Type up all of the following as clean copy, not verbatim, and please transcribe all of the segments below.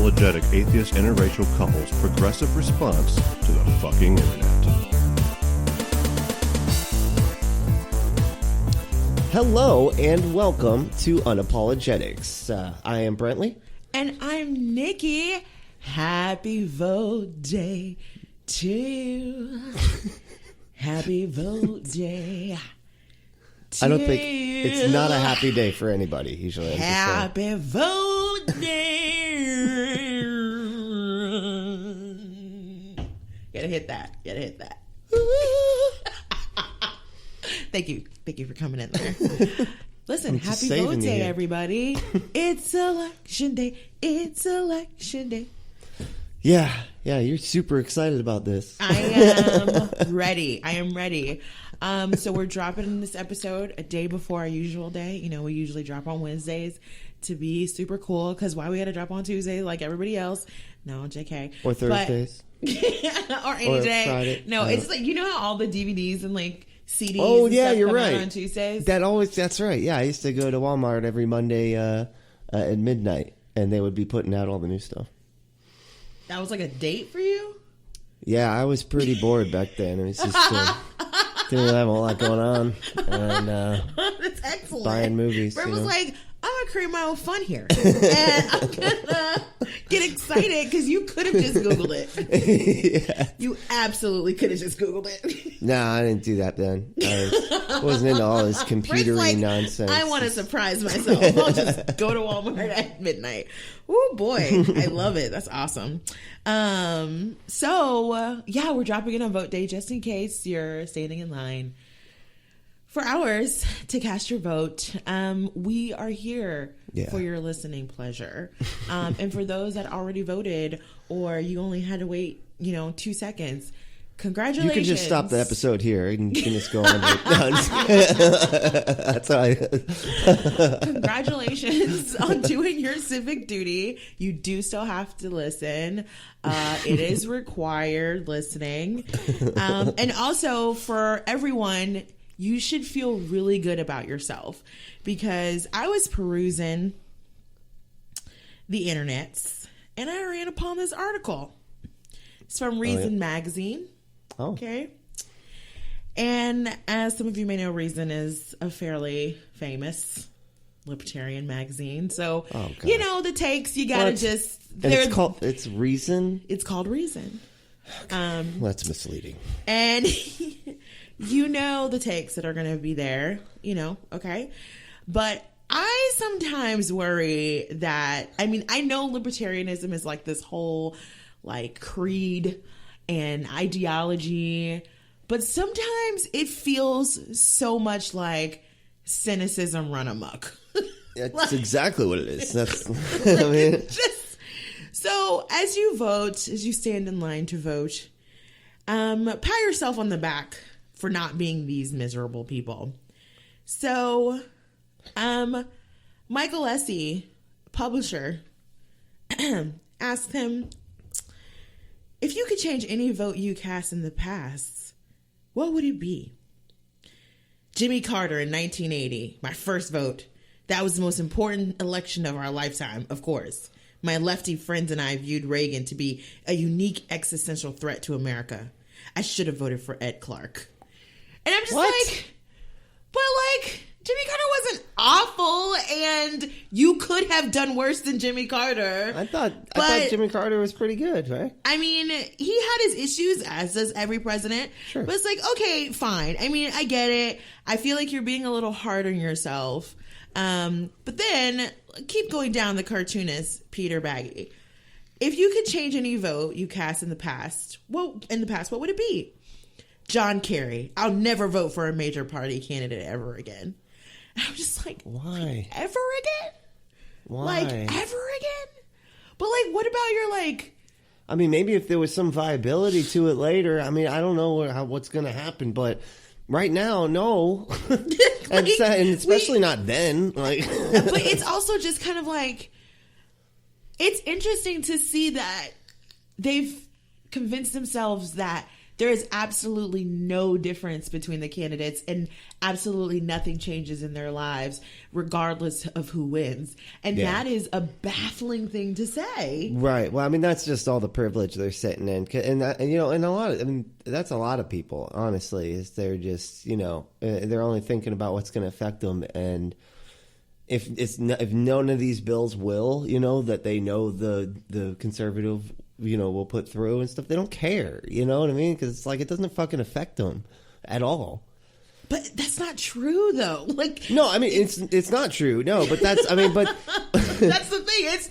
unapologetic atheist interracial couple's progressive response to the fucking internet. Hello and welcome to Unapologetics. I am Brently. And I'm Nikki. Happy Vote Day to you. Happy Vote Day to I don't think it's not a happy day for anybody usually. Happy Vote Day. Gotta hit that. Thank you for coming in there. Listen, happy Vote Day, everybody. It's election day. Yeah, you're super excited about this. I am ready. So we're dropping this episode a day before our usual day. You know, we usually drop on Wednesdays to be super cool, because why we had to drop on Tuesdays like everybody else? No, JK. Or Thursdays. Or any day. Friday. No, it's like, you know how all the DVDs and like CDs oh, and yeah, stuff you're come right. out on Tuesdays? That's right. Yeah, I used to go to Walmart every Monday at midnight, and they would be putting out all the new stuff. That was like a date for you? Yeah, I was pretty bored back then. It was just didn't really have a lot going on, and that's excellent. Buying movies. Brett was like, I'm gonna create my own fun here, and I'm gonna get excited because you could have just Googled it. Yeah. You absolutely could have just Googled it. No, I didn't do that then. I wasn't into all this computery nonsense. I want to surprise myself. I'll just go to Walmart at midnight. Oh boy, I love it. That's awesome. So we're dropping in on Vote Day just in case you're standing in line for hours to cast your vote. We are here for your listening pleasure. And for those that already voted, or you only had to wait, 2 seconds, congratulations. You can just stop the episode here and you can just go on. That's all Congratulations on doing your civic duty. You do still have to listen. It is required listening. And also for everyone, you should feel really good about yourself, because I was perusing the internets and I ran upon this article. It's from Reason Magazine. Oh. Okay. And as some of you may know, Reason is a fairly famous libertarian magazine. So, the takes, you gotta just... It's Reason? It's called Reason. Okay. That's misleading. And... the takes that are going to be there, okay? But I sometimes worry that, I know libertarianism is like this whole, like, creed and ideology, but sometimes it feels so much like cynicism run amok. That's exactly what it is. That's, So, as you vote, as you stand in line to vote, pat yourself on the back for not being these miserable people. So, Michael Essie, publisher, asked him, if you could change any vote you cast in the past, what would it be? Jimmy Carter in 1980, my first vote. That was the most important election of our lifetime, of course. My lefty friends and I viewed Reagan to be a unique existential threat to America. I should have voted for Ed Clark. And I'm just Jimmy Carter wasn't awful, and you could have done worse than Jimmy Carter. I thought Jimmy Carter was pretty good, right? He had his issues, as does every president. Sure. But it's okay, fine. I get it. I feel like you're being a little hard on yourself. But then, keep going down the cartoonist, Peter Baggy. If you could change any vote you cast in the past, what would it be? John Kerry. I'll never vote for a major party candidate ever again. And I'm just like, why? Ever again? Why? Ever again? But what about your maybe if there was some viability to it later. I don't know what's going to happen, but right now, no. And especially not then. But it's also just kind of it's interesting to see that they've convinced themselves that There is absolutely no difference between the candidates, and absolutely nothing changes in their lives regardless of who wins. And that is a baffling thing to say. Right. Well, I mean, that's just all the privilege they're sitting in. And and a lot of, I mean, that's a lot of people, honestly, is they're just, they're only thinking about what's going to affect them. And if none of these bills will, that they know the conservative, will put through and stuff, they don't care. You know what I mean? Because it's like, it doesn't fucking affect them at all. But that's not true, though. No, I mean, it's not true. No, but that's that's the thing.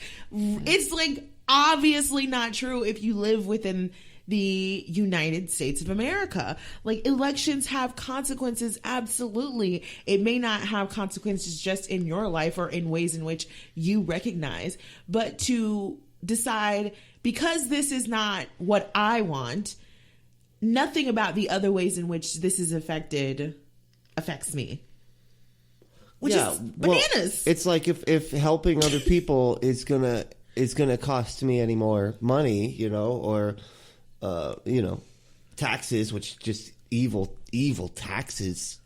It's like obviously not true if you live within the United States of America. Like, elections have consequences, absolutely. It may not have consequences just in your life or in ways in which you recognize, but to decide, because this is not what I want, nothing about the other ways in which this is affects me. Which is bananas. Well, it's like if helping other people is gonna cost me any more money, or taxes, which just evil taxes.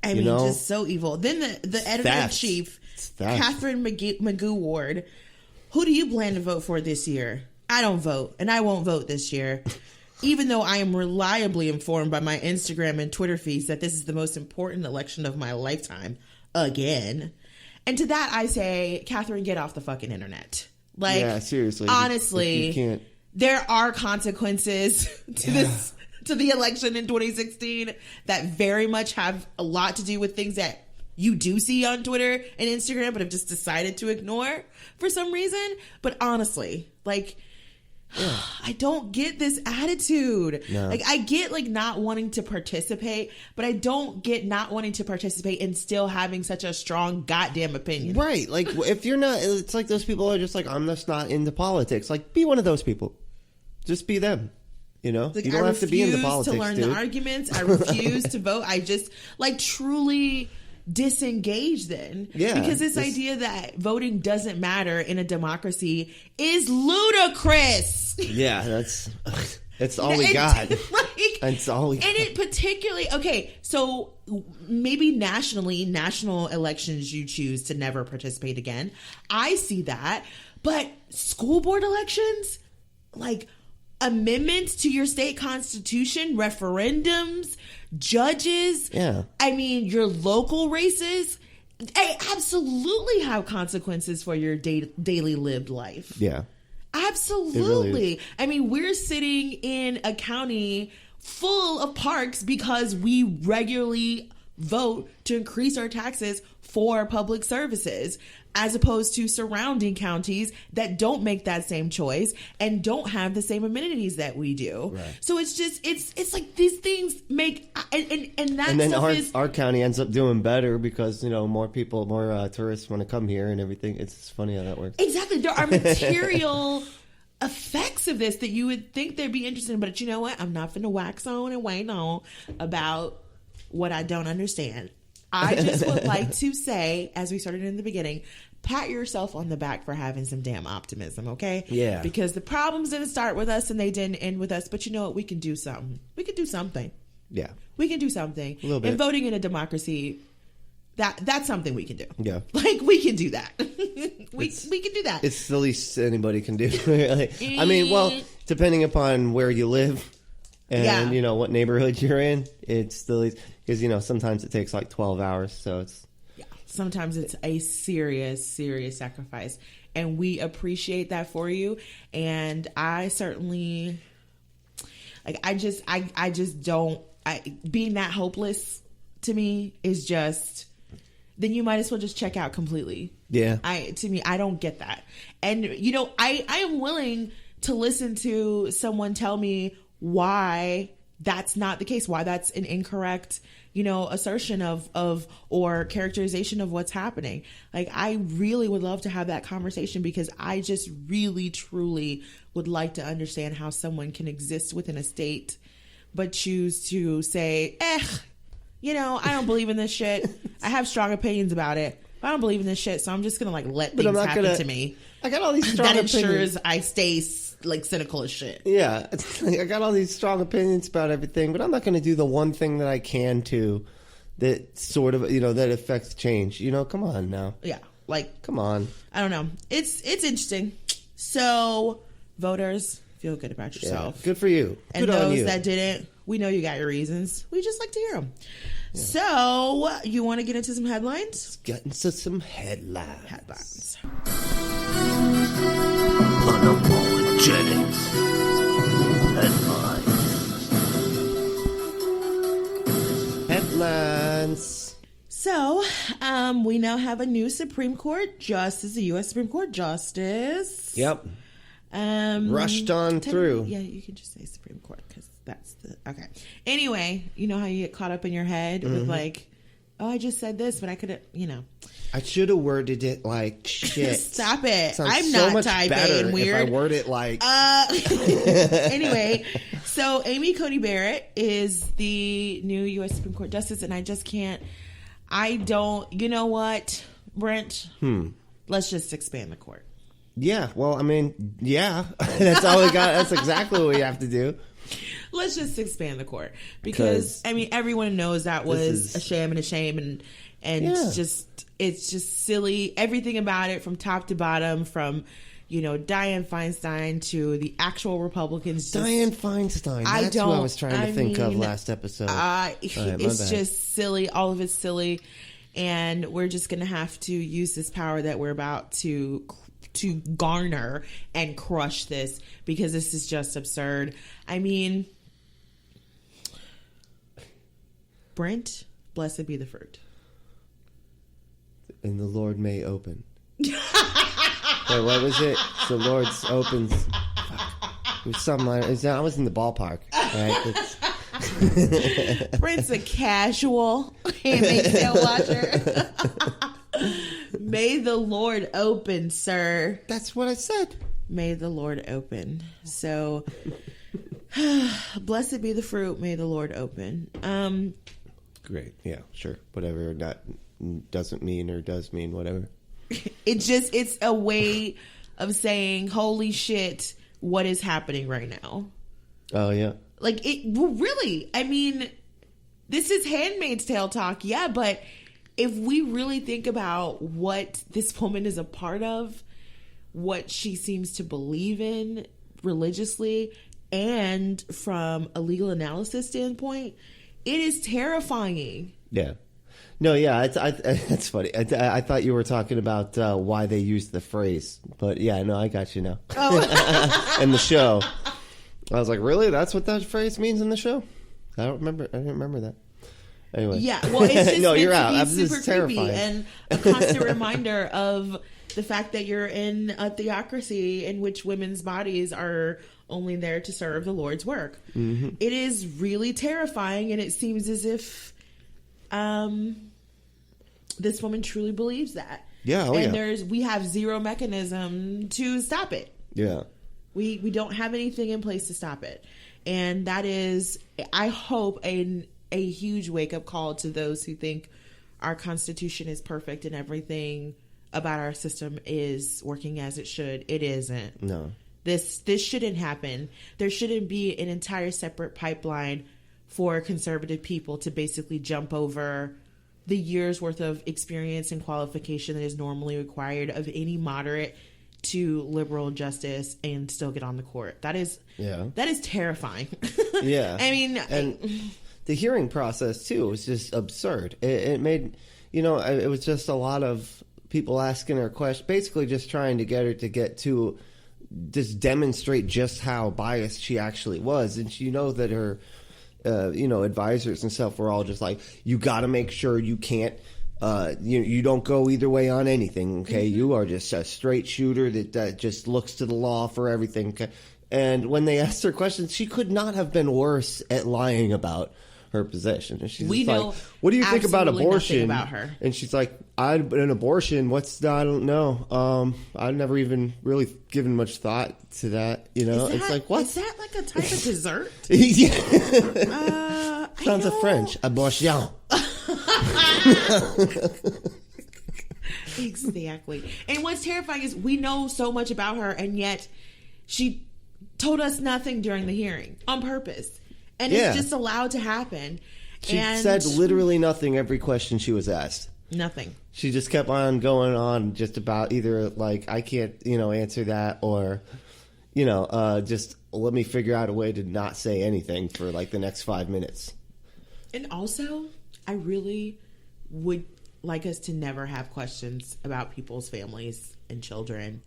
I mean, just so evil. Then the editor-in-chief, Catherine Magoo Ward, who do you plan to vote for this year? I don't vote, and I won't vote this year. Even though I am reliably informed by my Instagram and Twitter feeds that this is the most important election of my lifetime, again. And to that I say, Catherine, get off the fucking internet. Like, yeah, seriously. Honestly, you can't. There are consequences to the election in 2016 that very much have a lot to do with things that you do see on Twitter and Instagram, but have just decided to ignore for some reason. But honestly, like, I don't get this attitude. No. Like, I get not wanting to participate, but I don't get not wanting to participate and still having such a strong goddamn opinion. Right. Like, if you're not, it's like those people are just like, I'm just not into politics. Like, be one of those people. Just be them. You don't have to be into politics, to learn the arguments. I refuse to vote. I just truly disengage then. Yeah. Because this idea that voting doesn't matter in a democracy is ludicrous. Yeah, that's all we got. That's all we got. And it particularly, okay, so maybe national elections you choose to never participate again. I see that. But school board elections, amendments to your state constitution, referendums, judges. Yeah. I mean, your local races, they absolutely have consequences for your daily lived life. Yeah. Absolutely. Really, I mean, we're sitting in a county full of parks because we regularly vote to increase our taxes for public services, as opposed to surrounding counties that don't make that same choice and don't have the same amenities that we do. Right. So it's just, it's like these things make, and then our county ends up doing better because, more people, more tourists want to come here and everything. It's funny how that works. Exactly. There are material effects of this that you would think they'd be interested in, but you know what? I'm not finna wax on and wane on about what I don't understand. I just would like to say, as we started in the beginning, pat yourself on the back for having some damn optimism, okay? Yeah. Because the problems didn't start with us and they didn't end with us, but you know what? We can do something. We can do something. Yeah. We can do something. A little bit. And voting in a democracy, that's something we can do. Yeah. We can do that. we can do that. It's the least anybody can do. Really. I mean, well, depending upon where you live and, what neighborhood you're in, it's the least. Because, sometimes it takes 12 hours, so it's... Yeah, sometimes it's a serious, serious sacrifice. And we appreciate that for you. And I certainly... I just don't... being that hopeless, to me, is just... Then you might as well just check out completely. Yeah. To me, I don't get that. And, I am willing to listen to someone tell me why that's not the case, why that's an incorrect, assertion of or characterization of what's happening. I really would love to have that conversation because I just really, truly would like to understand how someone can exist within a state but choose to say, I don't believe in this shit. I have strong opinions about it. I don't believe in this shit, so I'm just going to let things happen to me. I got all these strong opinions. That ensures I stay like cynical as shit. Yeah, it's like, I got all these strong opinions about everything, but I'm not going to do the one thing that I can to that sort of, that affects change. Come on now. Yeah, like, come on. I don't know. It's interesting. So, voters, feel good about yourself. Yeah, good for you. And good on those you. that didn't, we know you got your reasons. We just like to hear them. Yeah. So, you want to get into some headlines? Let's get into some headlines. Unapologetics. Headlines. So, we now have a new Supreme Court Justice, a U.S. Supreme Court Justice. Yep. Rushed on through. Yeah, you can just say Supreme Court because that's the... Okay. Anyway, you know how you get caught up in your head with like, oh, I just said this, but I could have, I should have worded it like shit. Stop it. Sounds I'm so not much typing better weird. if I word it like... Anyway, so Amy Coney Barrett is the new U.S. Supreme Court Justice, and you know what, Brent? Let's just expand the court. Yeah, well, I mean, yeah. That's all we got. That's exactly what we have to do. Let's just expand the court. Because, I mean, everyone knows that was a sham and a shame, and it's just silly. Everything about it from top to bottom, from... Dianne Feinstein to the actual Republicans. Dianne Feinstein. That's what I was trying to think of last episode. It's just silly. All of it's silly. And we're just going to have to use this power that we're about to garner and crush this, because this is just absurd. I mean, Brent, blessed be the fruit. And the Lord may open. Wait, what was it? The Lord's opens. It was something like I was in the ballpark. Right? Brent's a casual Handmaid's Tale watcher. May the Lord open, sir. That's what I said. May the Lord open. So, blessed be the fruit. May the Lord open. Great. Yeah, sure. Whatever that doesn't mean or does mean, whatever. It's a way of saying, holy shit, what is happening right now? Oh, yeah. Like, really, I mean, this is Handmaid's Tale talk, yeah, but if we really think about what this woman is a part of, what she seems to believe in religiously, and from a legal analysis standpoint, it is terrifying. Yeah. No, yeah, that's funny. I thought you were talking about why they used the phrase, but yeah, no, I got you now. Oh. In the show, I was like, really? That's what that phrase means in the show? I didn't remember that. Anyway, yeah. Well, it's just no, meant you're to out. be This super is terrifying. creepy and a constant reminder of the fact that you're in a theocracy in which women's bodies are only there to serve the Lord's work. Mm-hmm. It is really terrifying, and it seems as if this woman truly believes that. Yeah, we have zero mechanism to stop it. Yeah. We don't have anything in place to stop it. And that is, I hope, a huge wake-up call to those who think our Constitution is perfect and everything about our system is working as it should. It isn't. No. This shouldn't happen. There shouldn't be an entire separate pipeline for conservative people to basically jump over the years worth of experience and qualification that is normally required of any moderate to liberal justice and still get on the court. That is terrifying. Yeah. I mean, and the hearing process too was just absurd. It made, it was just a lot of people asking her questions, basically just trying to get her to get to just demonstrate just how biased she actually was. And that her advisors and stuff were all just like, you got to make sure you can't, you don't go either way on anything. Okay. Mm-hmm. You are just a straight shooter that just looks to the law for everything. Okay? And when they asked her questions, she could not have been worse at lying about her position. And she's like, what do you think about abortion? About her. And she's like, an abortion, I don't know. I've never even really given much thought to that. It's like, what? Is that like a type of dessert? Yeah. Sounds of French. Abortion. Exactly. And what's terrifying is we know so much about her, and yet she told us nothing during the hearing on purpose. And Yeah. it's just allowed to happen. She and said literally nothing every question she was asked. nothing. She just kept on going on just about either like, I can't, answer that, or, just let me figure out a way to not say anything for like the next 5 minutes. And also, I really would like us to never have questions about people's families and children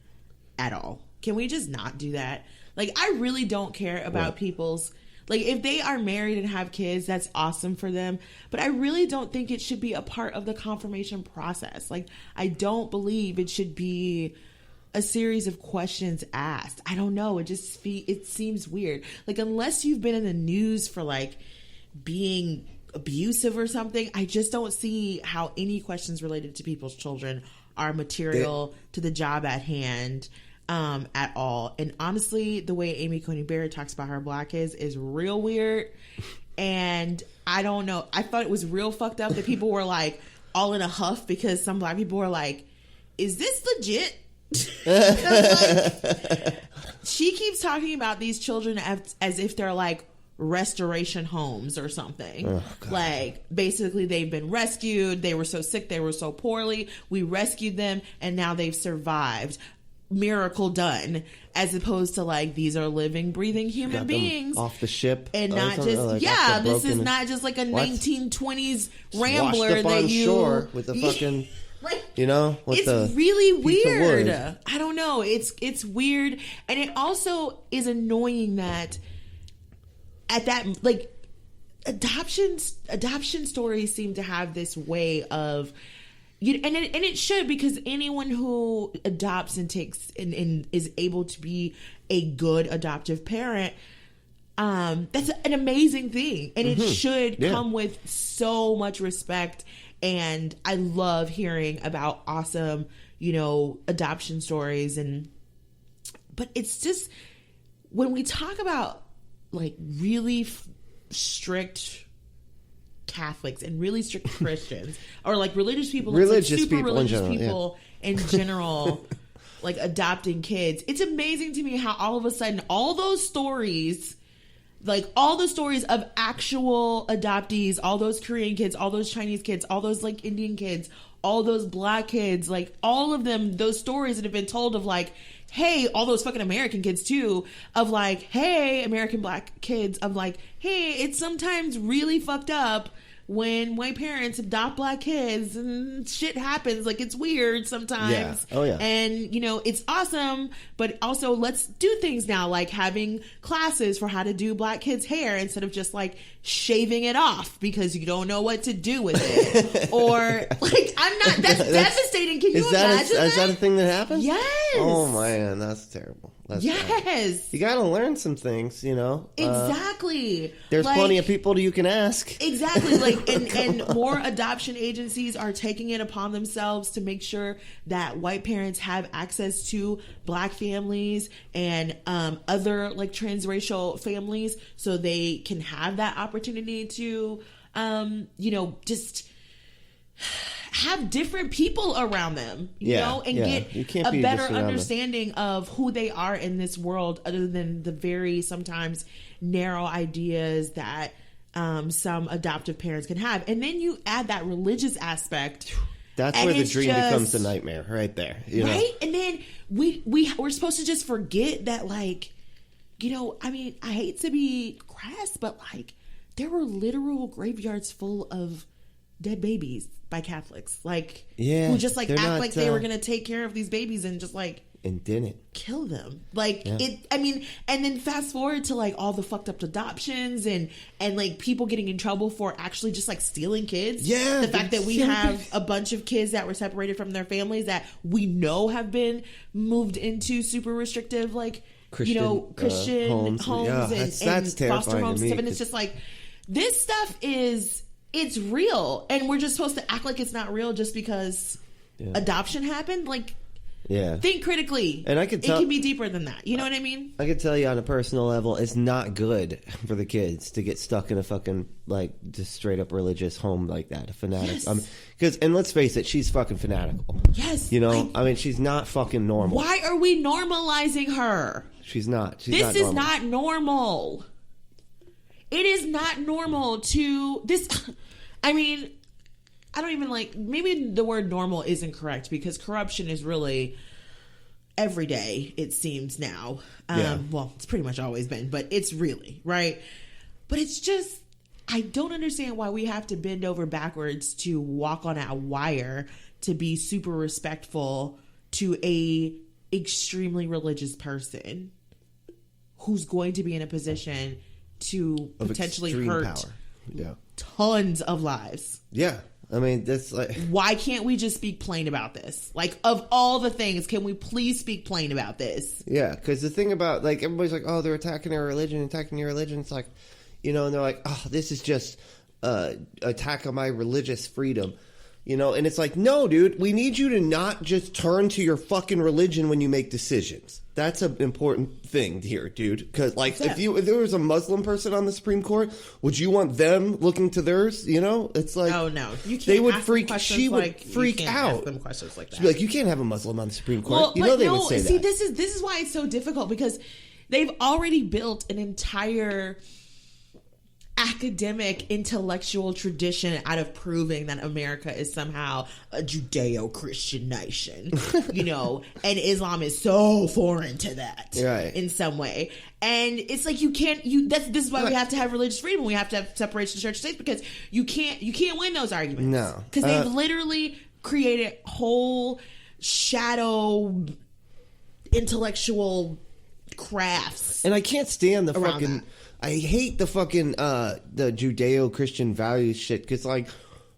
at all. Can we just not do that? Like, I really don't care about people's... Like, if they are married and have kids, that's awesome for them. But I really don't think it should be a part of the confirmation process. Like, I don't believe it should be a series of questions asked. I don't know. It seems weird. Like, unless you've been in the news for, like, being abusive or something, I just don't see how any questions related to people's children are material to the job at hand. At all. And honestly, the way Amy Coney Barrett talks about her black kids is real weird. And I don't know. I thought it was real fucked up that people were like all in a huff because some black people were like, is this legit? Like, she keeps talking about these children as if they're like restoration homes or something. Oh, like, basically they've been rescued. They were so sick. They were so poorly. We rescued them and now they've survived. Miracle done, as opposed to like, these are living, breathing human beings off the ship, and not just like this is not just like a 1920s Rambler washed up that on you shore with the fucking like, with it's the really weird. wood. I don't know. It's weird, and it also is annoying that at that, like, adoption stories seem to have this way of. And it should, because anyone who adopts and takes and is able to be a good adoptive parent, that's an amazing thing, and it should come with so much respect. And I love hearing about awesome, adoption stories. But it's just, when we talk about like really strict Catholics and really strict Christians, or like religious people, religious super people religious in general, people in general, like adopting kids. It's amazing to me how all of a sudden all those stories, like all the stories of actual adoptees, all those Korean kids, all those Chinese kids, all those like Indian kids, all those black kids, like all of them, those stories that have been told of like, hey, all those fucking American kids too, of like, hey, American black kids, of like, hey, it's sometimes really fucked up when white parents adopt black kids and shit happens. Like, it's weird sometimes. Yeah. Oh, yeah. And, it's awesome, but also let's do things now, like having classes for how to do black kids' hair instead of just like shaving it off because you don't know what to do with it. Or like, that's devastating. Can you imagine that? Is that a thing that happens? Yes. Oh man, that's terrible. That's yes. bad. You got to learn some things, Exactly. There's plenty of people you can ask. Exactly. Like, and more adoption agencies are taking it upon themselves to make sure that white parents have access to black families and other like transracial families, so they can have that opportunity to, just have different people around them, you know, and get a better understanding of who they are in this world, other than the very sometimes narrow ideas that some adoptive parents can have. And then you add that religious aspect. That's where the dream becomes the nightmare, right there. Right? And then we're supposed to just forget that, like, I mean, I hate to be crass, but like, there were literal graveyards full of dead babies by Catholics, like, who just like act like they were gonna take care of these babies and just like and didn't kill them. Like I mean, and then fast forward to like all the fucked up adoptions and like people getting in trouble for actually just like stealing kids. Yeah, the fact that we have a bunch of kids that were separated from their families that we know have been moved into super restrictive, like Christian homes and foster homes stuff, and it's just like, this stuff it's real, and we're just supposed to act like it's not real just because adoption happened. Like, think critically. And I could tell it can be deeper than that. You know what I mean? I could tell you on a personal level, it's not good for the kids to get stuck in a fucking like just straight up religious home like that. A fanatic. Yes. And let's face it, she's fucking fanatical. Yes. I mean, she's not fucking normal. Why are we normalizing her? She's not. This is not normal. It is not normal to this. I mean, I don't even like, maybe the word normal isn't correct because corruption is really every day, it seems now. Well, it's pretty much always been, but it's really, right? But it's just, I don't understand why we have to bend over backwards to walk on a wire to be super respectful to a extremely religious person who's going to be in a position to potentially hurt power. tons of lives. Yeah. I mean, that's like... Why can't we just speak plain about this? Like, of all the things, can we please speak plain about this? Yeah, because the thing about, like, everybody's like, oh, they're attacking our religion, attacking your religion. It's like, you know, and they're like, oh, this is just attack on my religious freedom. You know, and it's like, no, dude, we need you to not just turn to your fucking religion when you make decisions. That's an important thing here, dude. Because, like, if there was a Muslim person on the Supreme Court, would you want them looking to theirs? You know, it's like, oh no, you can't. They would ask freak. them She would like, freak you can't out. Ask them questions like that. She'd be like, you can't have a Muslim on the Supreme Court. Well, you know, they no, would say see, that. this is why it's so difficult because they've already built an entire academic intellectual tradition out of proving that America is somehow a Judeo-Christian nation, you know, and Islam is so foreign to that in some way. And it's like this is why we have to have religious freedom. We have to have separation of church and state because you can't win those arguments. No. Because they've literally created whole shadow intellectual crafts. And I can't stand the fucking... that. I hate the fucking the Judeo-Christian values shit because, like,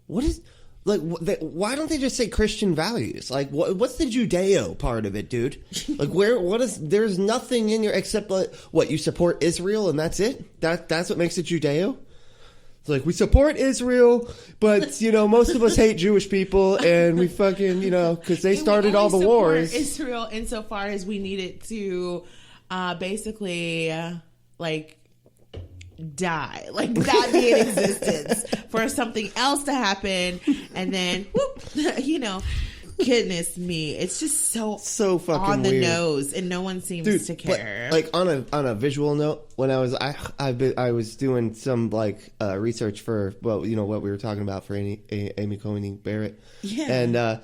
what is, like, why don't they just say Christian values? Like, what's the Judeo part of it, dude? Like, there's nothing in your except, like, what, you support Israel and that's it? That's what makes it Judeo? It's like, we support Israel, but, you know, most of us hate Jewish people and we fucking, you know, because they started all the wars. Israel insofar as we needed to basically, like, die, like that be in existence for something else to happen, and then whoop, you know, goodness me, it's just so fucking on the weird. Nose, and no one seems to care. But, like, on a visual note, when I was doing some like research for, well, you know, what we were talking about for Amy Coney Barrett, and on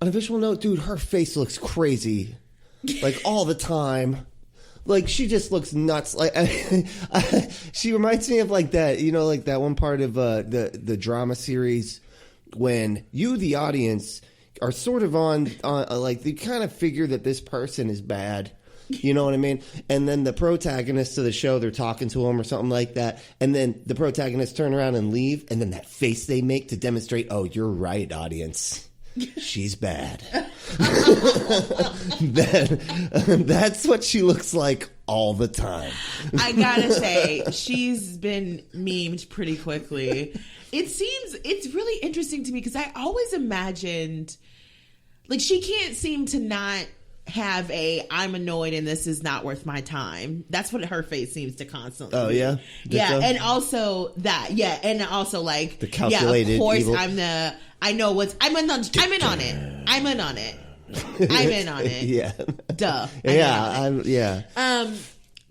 a visual note, dude, her face looks crazy, like all the time. Like, she just looks nuts. Like, she reminds me of, like, that, you know, like that one part of the drama series when you, the audience, are sort of on like, they kind of figure that this person is bad. You know what I mean? And then the protagonists of the show, they're talking to him or something like that. And then the protagonists turn around and leave. And then that face they make to demonstrate, oh, you're right, audience. She's bad. That's what she looks like all the time. I gotta say, she's been memed pretty quickly. It's really interesting to me because I always imagined, like, she can't seem to not have I'm annoyed and this is not worth my time. That's what her face seems to constantly. Oh, be. yeah? Yeah, and also that. Yeah, and also, like, the calculated of course, evil. I'm in on it. I'm in on it. Yeah. Duh.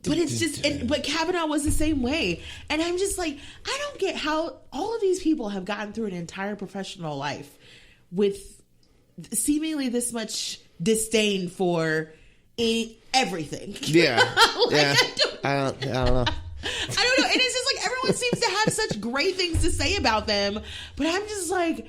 But it's just, but Kavanaugh was the same way. And I'm just like, I don't get how all of these people have gotten through an entire professional life with seemingly this much disdain for everything. Yeah. Like, yeah. I don't know. I don't know. And it's just like everyone seems to have such great things to say about them. But I'm just like,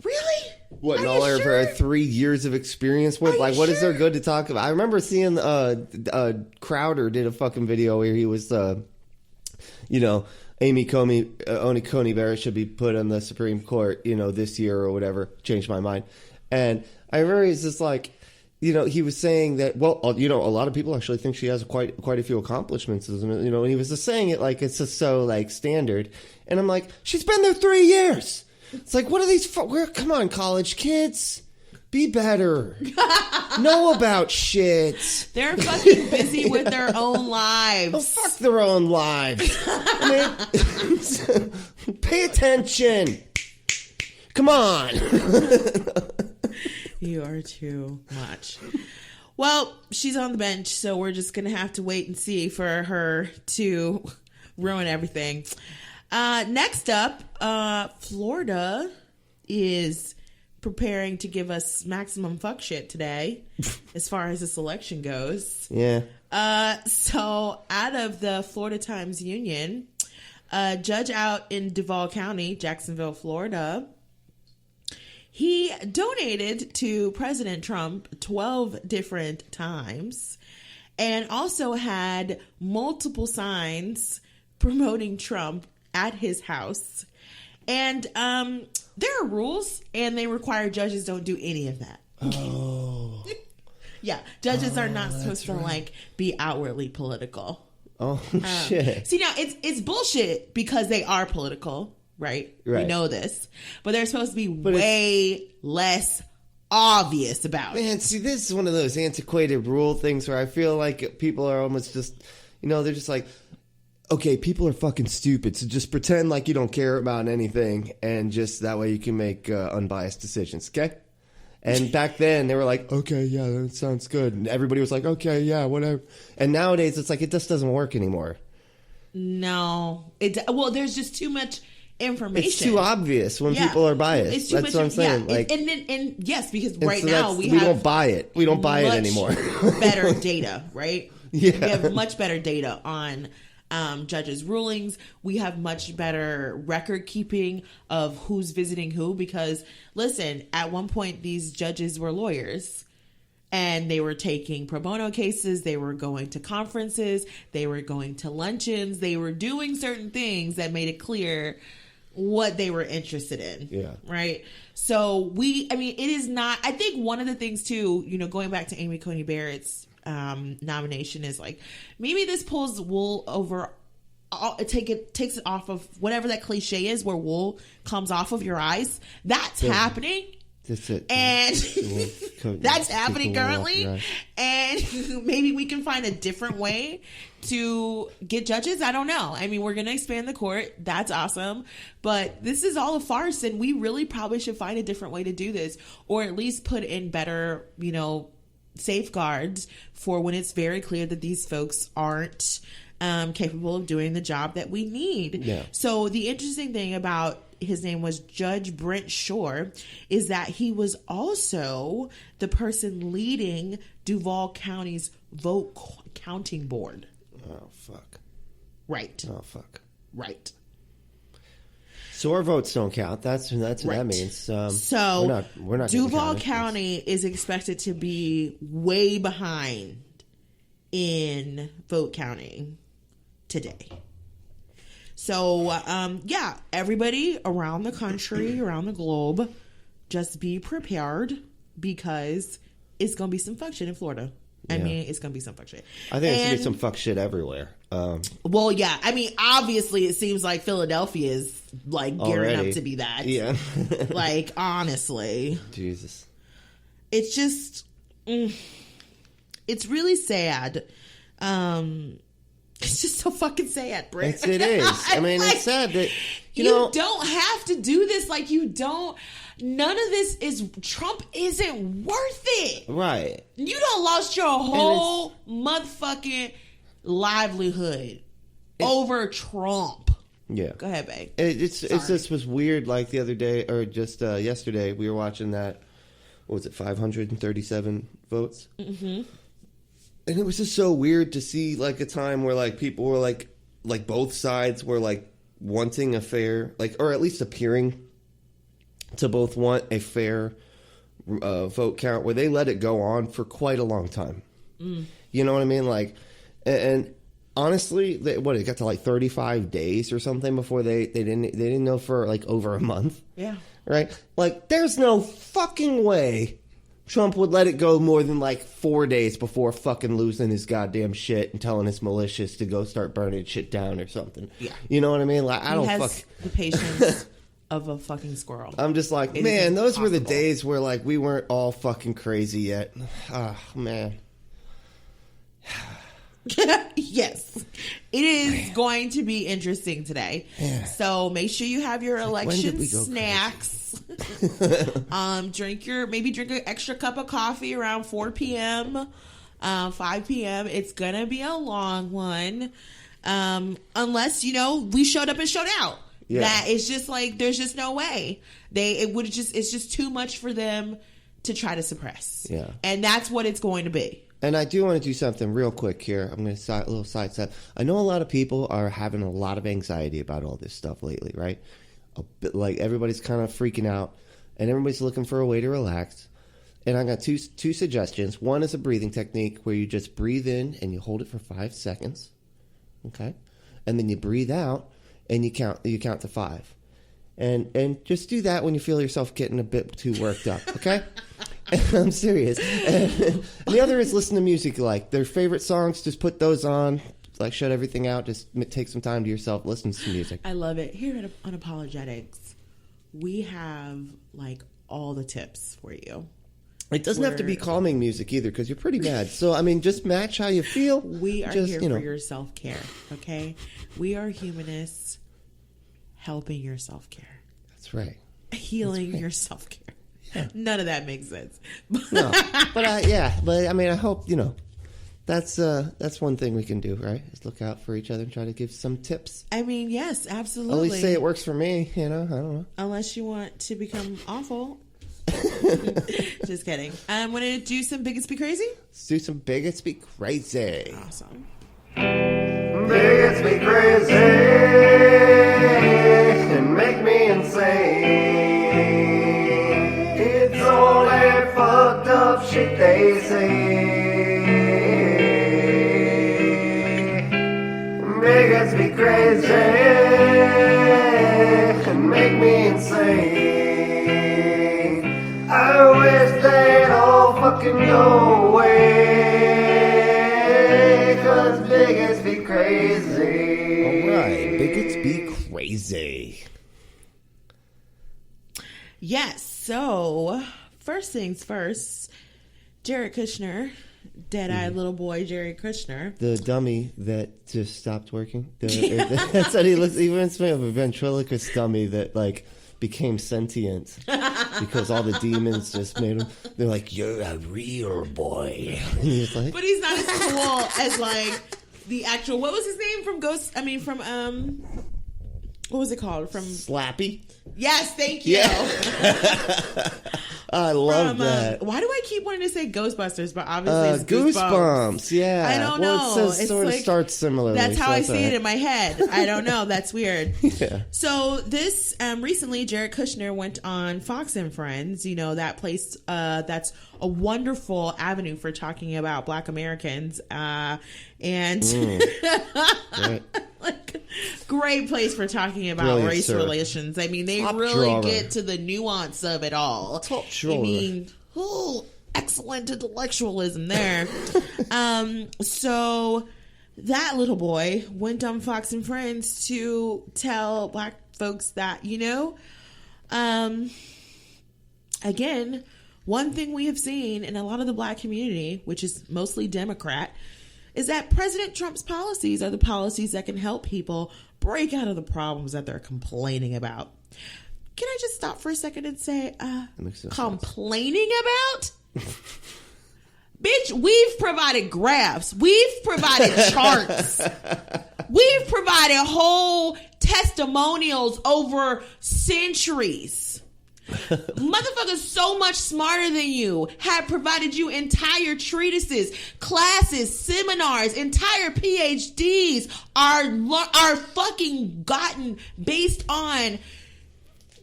really? What, Are all you over sure? 3 years of experience with? Like, what is there good to talk about? I remember seeing Crowder did a fucking video where he was, you know, Amy Coney Barrett should be put on the Supreme Court, you know, this year or whatever. Changed my mind. And I remember he's just like, you know, he was saying that, well, you know, a lot of people actually think she has quite a few accomplishments, you know, and he was just saying it like it's just so, like, standard. And I'm like, she's been there 3 years. It's like, what are these? Come on, college kids. Be better. Know about shit. They're fucking busy with their own lives. Oh, fuck their own lives. I mean, pay attention. Come on. You are too much. Well, she's on the bench, so we're just going to have to wait and see for her to ruin everything. Next up, Florida is preparing to give us maximum fuck shit today as far as this election goes. Yeah. So out of the Florida Times Union, a judge out in Duval County, Jacksonville, Florida, he donated to President Trump 12 different times and also had multiple signs promoting Trump at his house. And there are rules, and they require judges don't do any of that. Oh. Yeah, judges are not supposed to like be outwardly political. Oh, shit. See, now it's bullshit because they are political, right? We know this, but they're supposed to be way less obvious about it. Man, see, this is one of those antiquated rule things where I feel like people are almost just, they're just like, okay, people are fucking stupid, so just pretend like you don't care about anything, and just that way you can make unbiased decisions, okay? And back then, they were like, okay, yeah, that sounds good. And everybody was like, okay, yeah, whatever. And nowadays, it's like, it just doesn't work anymore. No. Well, there's just too much information. It's too obvious when people are biased. It's too That's much, what I'm saying. Yeah. Like, and yes, because right now we don't buy it. We don't buy it anymore. Better data, right? Yeah. We have much better data on judges' rulings. We have much better record keeping of who's visiting who, because listen, at one point these judges were lawyers and they were taking pro bono cases, they were going to conferences, they were going to luncheons, they were doing certain things that made it clear what they were interested in. Yeah. Right. So it is not, I think one of the things too, going back to Amy Coney Barrett's nomination is like, maybe this pulls wool over, takes it off of whatever that cliche is where wool comes off of your eyes. That's happening. That's it. And that's happening currently. And maybe we can find a different way to get judges. I don't know. I mean, we're going to expand the court. That's awesome. But this is all a farce, and we really probably should find a different way to do this, or at least put in better, safeguards for when it's very clear that these folks aren't capable of doing the job that we need. Yeah. So the interesting thing about his name was Judge Brent Shore is that he was also the person leading Duval County's vote counting board. Oh, fuck. Right. Oh, fuck. Right. So our votes don't count. That's what that means. So we're not Duval County is expected to be way behind in vote counting today. So everybody around the country, around the globe, just be prepared because it's gonna be some fuck shit in Florida. I mean, it's gonna be some fuck shit. I think it's gonna be some fuck shit everywhere. Well, yeah. I mean, obviously, it seems like Philadelphia is like gearing up to be that. Yeah. Like, honestly, Jesus. It's just, it's really sad. It's just so fucking sad, Brent. It is. I mean, like, it's sad that you don't have to do this. Like, you don't. None of this is. Trump isn't worth it. Right. You done lost your whole motherfucking livelihood over Trump. Yeah. Go ahead, babe. It's just was weird. Like the other day, or just yesterday, we were watching that. What was it? 537 votes. Mm-hmm. And it was just so weird to see like a time where like people were like both sides were like wanting a fair, like, or at least appearing to both want a fair vote count, where they let it go on for quite a long time. You know what I mean? Like, and honestly, it got to like 35 days or something before they didn't know for like over a month. Yeah. Right? Like, there's no fucking way Trump would let it go more than like 4 days before fucking losing his goddamn shit and telling his militias to go start burning shit down or something. Yeah. You know what I mean? Like, I don't the patience of a fucking squirrel. I'm just like, man, those were the days where like we weren't all fucking crazy yet. Oh, man. Yes. It is going to be interesting today. Yeah. So make sure you have your election snacks. Drink an extra cup of coffee around 4 p.m., 5 p.m. It's gonna be a long one. Unless, we showed up and showed out. Yeah. That it's just like, there's just no way. It's just too much for them to try to suppress. Yeah. And that's what it's going to be. And I do want to do something real quick here. I'm going to a little side step. I know a lot of people are having a lot of anxiety about all this stuff lately, right? A bit like everybody's kind of freaking out, and everybody's looking for a way to relax. And I got two suggestions. One is a breathing technique where you just breathe in and you hold it for 5 seconds, okay, and then you breathe out and you count to 5, and just do that when you feel yourself getting a bit too worked up, okay? I'm serious. And the other is listen to music you like. Their favorite songs, just put those on. Like, shut everything out. Just take some time to yourself. Listen to some music. I love it. Here at Unapologetics, we have, like, all the tips for you. It doesn't have to be calming music either, because you're pretty bad. So, I mean, just match how you feel. We are here for your self-care, okay? We are humanists helping your self-care. That's right. Healing your self-care. Yeah. None of that makes sense. No, but I mean, I hope, that's one thing we can do, right? Is look out for each other and try to give some tips. I mean, yes, absolutely. At least say it works for me, I don't know. Unless you want to become awful. Just kidding. I'm going to do some Bigots Be Crazy. Let's do some Bigots Be Crazy. Awesome. Bigots be crazy and make me insane. It's all that fucked up shit they say. Bigots be crazy and make me insane. I wish they'd all fucking go away, 'cause bigots be crazy. All right, Bigots Be Crazy. Yes, so first things first, Jared Kushner, dead-eyed little boy Jared Kushner. The dummy that just stopped working. That's what he looks. He reminds me of a ventriloquist dummy that became sentient because all the demons just made him. They're like, "You're a real boy." And he's like, But he's not as cool as the actual. What was his name from Ghost? I mean, from what was it called? From Slappy. Yes, thank you. Yeah. I love that. Why do I keep wanting to say Ghostbusters, but obviously it's Goosebumps. Yeah, I don't well, know. It says, sort of starts similarly. That's how so I that's see it in my head. I don't know. That's weird. Yeah. So this recently, Jared Kushner went on Fox and Friends. That place that's a wonderful avenue for talking about Black Americans, and Right. great place for talking about Brilliant, race sir. relations. I mean, they Top really drawer. get to the nuance of it all. Top drawer. I mean, excellent intellectualism there. So that little boy went on Fox and Friends to tell Black folks that, again, one thing we have seen in a lot of the Black community, which is mostly Democrat, is that President Trump's policies are the policies that can help people break out of the problems that they're complaining about. Can I just stop for a second and say, complaining about? Bitch, we've provided graphs. We've provided charts. We've provided whole testimonials over centuries. Motherfuckers so much smarter than you have provided you entire treatises, classes, seminars, entire PhDs are fucking gotten based on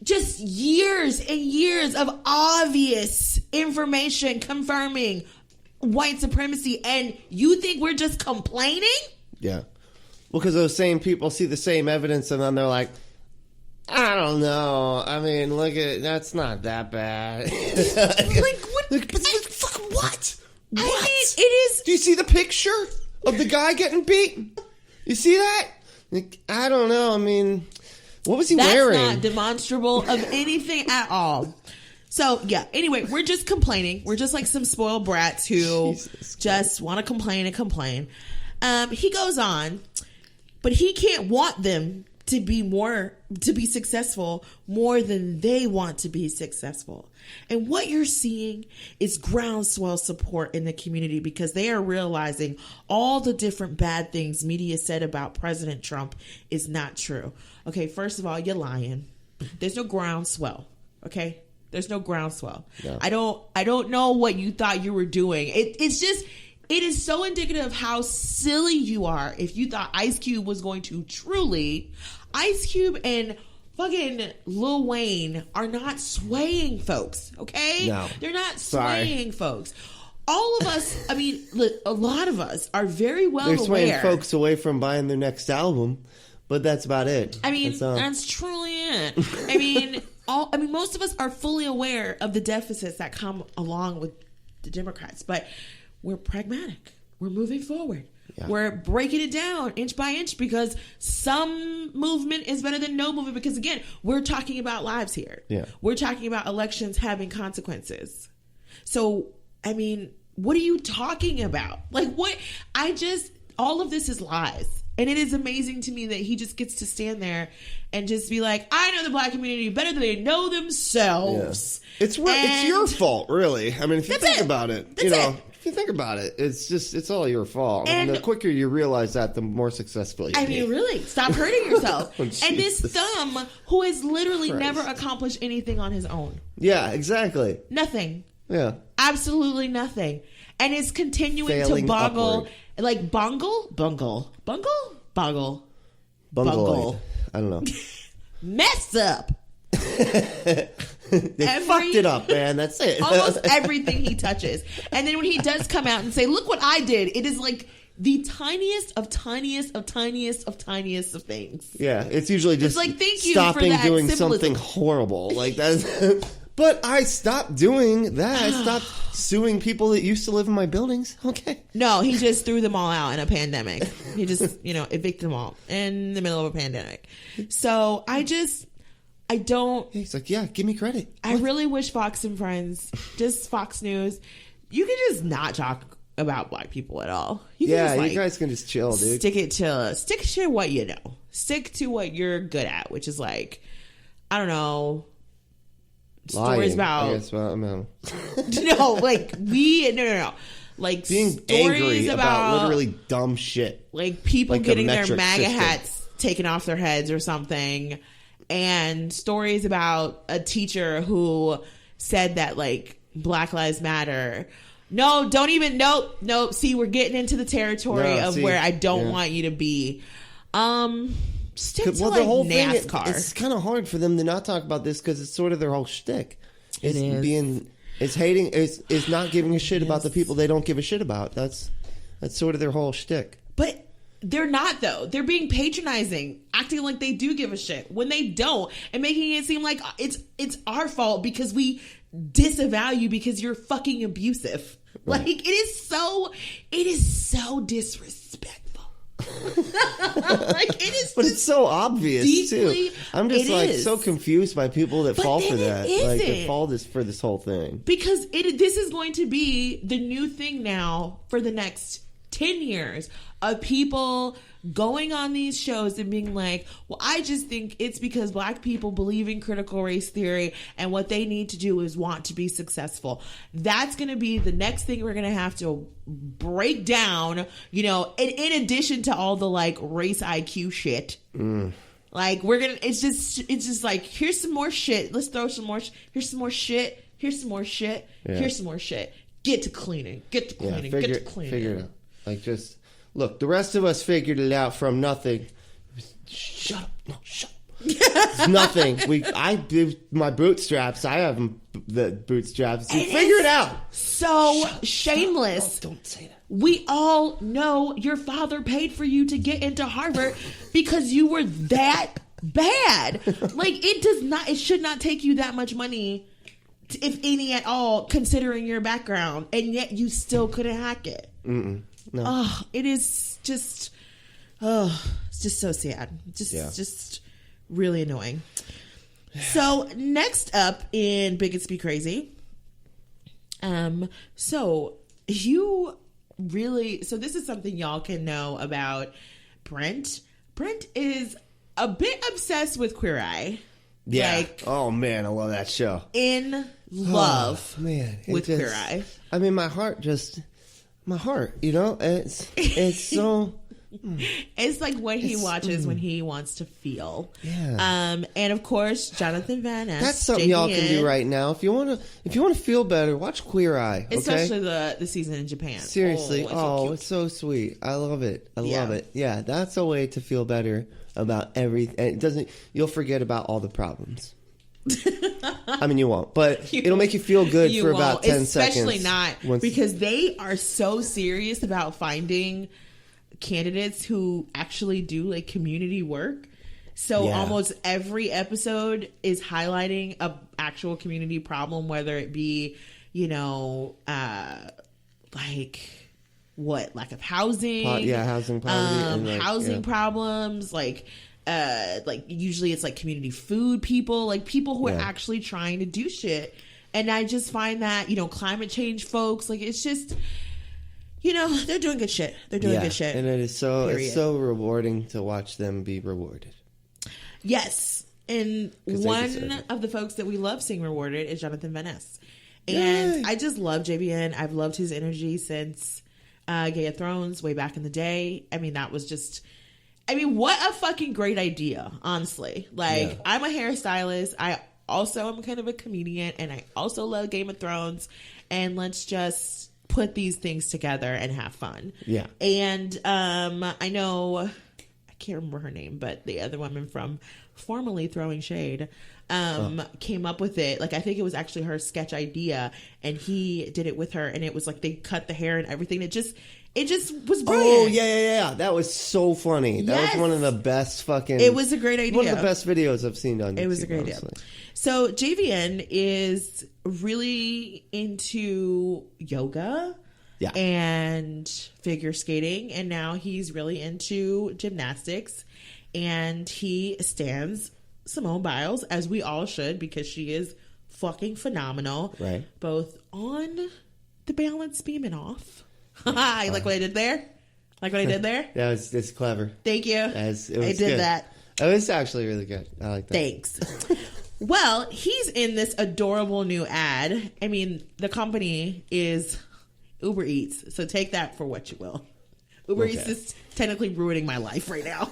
just years and years of obvious information confirming white supremacy, and you think we're just complaining? Yeah. Well, because those same people see the same evidence and then they're like, I don't know. I mean, look at that's not that bad. What? I mean, it is. Do you see the picture of the guy getting beat? You see that? I don't know. I mean, what was he wearing? That's not demonstrable of anything at all. So, yeah. Anyway, we're just complaining. We're just like some spoiled brats who just want to complain and complain. He goes on, but he can't want them to be successful more than they want to be successful. And what you're seeing is groundswell support in the community because they are realizing all the different bad things media said about President Trump is not true. Okay, first of all, you're lying. There's no groundswell. Okay? There's no groundswell. Yeah. I don't know what you thought you were doing. It is so indicative of how silly you are if you thought Ice Cube was going to truly... Ice Cube and fucking Lil Wayne are not swaying folks, okay? No. They're not swaying folks. All of us, I mean, a lot of us are very well aware. They're swaying folks away from buying their next album, but that's about it. I mean, that's truly it. I mean, most of us are fully aware of the deficits that come along with the Democrats, but we're pragmatic. We're moving forward. Yeah. We're breaking it down inch by inch because some movement is better than no movement. Because again, we're talking about lives here. Yeah. We're talking about elections having consequences. So, I mean, what are you talking about? Like what? All of this is lies. And it is amazing to me that he just gets to stand there and just be like, I know the black community better than they know themselves. Yeah. It's your fault, really. I mean, if you think about it, if you think about it, it's all your fault. And the quicker you realize that, the more successful you mean, really, stop hurting yourself. Oh, and this thumb who has literally never accomplished anything on his own. Yeah, exactly. Nothing. Yeah. Absolutely nothing. And is continuing Failing to boggle, upward. like bungle. Bungaloid. I don't know. Mess up. They fucked it up, man. That's it. Almost everything he touches. And then when he does come out and say, look what I did, it is like the tiniest of things. Yeah, it's usually just like, thank you stopping for that doing symbolism. something horrible. Like that's but I stopped doing that. I stopped suing people that used to live in my buildings. Okay. No, he just threw them all out in a pandemic. He just, evicted them all in the middle of a pandemic. So I don't. He's like, yeah, give me credit. I really wish Fox and Friends, just Fox News, you can just not talk about black people at all. You guys can just chill, dude. Stick to what you know. Stick to what you're good at, which is like, I don't know, lying, stories about. I guess, well, no. No. Like being stories angry about literally dumb shit. Like people like getting their metric MAGA system. hats taken off their heads or something. And stories about a teacher who said that like Black Lives Matter. No, don't even. Nope. See, we're getting into the territory of where I don't want you to be. Stick to the whole NASCAR. It's kind of hard for them to not talk about this because it's sort of their whole shtick. It's hating. It's not giving a shit about the people they don't give a shit about. That's sort of their whole shtick. But they're not, though. They're being patronizing, acting like they do give a shit when they don't, and making it seem like it's our fault because we disavow you because you're fucking abusive. Right. Like it is so disrespectful. Like it is, but it's so obvious deeply, too. I'm just so confused by people that fall for that. Like that fall for this whole thing because this is going to be the new thing now for the next 10 years of people going on these shows and being like, well, I just think it's because black people believe in critical race theory and what they need to do is want to be successful. That's going to be the next thing we're going to have to break down, in addition to all the like race IQ shit. Like it's just like, here's some more shit. Let's throw some more. Here's some more shit. Here's some more shit. Yeah. Here's some more shit. Get to cleaning. Figure it out. Like just look, the rest of us figured it out from nothing. Shut up. No, shut up. It's nothing. I did my bootstraps. I have the bootstraps. Figure it out. So shameless. Oh, don't say that. We all know your father paid for you to get into Harvard because you were that bad. Like it should not take you that much money, if any at all, considering your background, and yet you still couldn't hack it. No. Oh, it is just, it's just so sad. Just really annoying. So next up in Bigots Be Crazy. So this is something y'all can know about Brent. Brent is a bit obsessed with Queer Eye. Yeah. Like, oh man, I love that show. In love, man, with Queer Eye. I mean, my heart, you know, it's so. It's like what he watches when he wants to feel. Yeah. And of course, Jonathan Van Ness. That's something y'all can do right now. If you want to feel better, watch Queer Eye. Okay? Especially the season in Japan. Seriously. It's so sweet. I love it. I love it. Yeah, that's a way to feel better about everything. You'll forget about all the problems. I mean, you won't, but it'll make you feel good for about 10 seconds. Especially not because they are so serious about finding candidates who actually do like community work. So almost every episode is highlighting a actual community problem, whether it be, you know, like lack of housing, housing poverty, housing problems, like usually it's like community food people, like people who are actually trying to do shit. And I just find that, you know, climate change folks, like it's just, you know, they're doing good shit. They're doing good shit. And it's so rewarding to watch them be rewarded. Yes. And one of the folks that we love seeing rewarded is Jonathan Van Ness. And I just love JVN. I've loved his energy since Game of Thrones way back in the day. I mean, that was just... I mean, what a fucking great idea, honestly. Like, I'm a hairstylist. I also am kind of a comedian. And I also love Game of Thrones. And let's just put these things together and have fun. Yeah. And I know, I can't remember her name, but the other woman from formerly Throwing Shade came up with it. Like, I think it was actually her sketch idea, and he did it with her, and it was like they cut the hair and everything. It just was brilliant. Oh, yeah. That was so funny. That was one of the best fucking... It was a great idea. One of the best videos I've seen on YouTube. It was a great idea. So JVN is really into yoga and figure skating, and now he's really into gymnastics, and he stands Simone Biles, as we all should, because she is fucking phenomenal. Right. Both on the balance beam and off. You like what I did there? Like what I did there? Yeah, it's clever. Thank you. I did that. It was actually really good. I like that. Thanks. Well, he's in this adorable new ad. I mean, the company is Uber Eats, so take that for what you will. Uber Eats is technically ruining my life right now.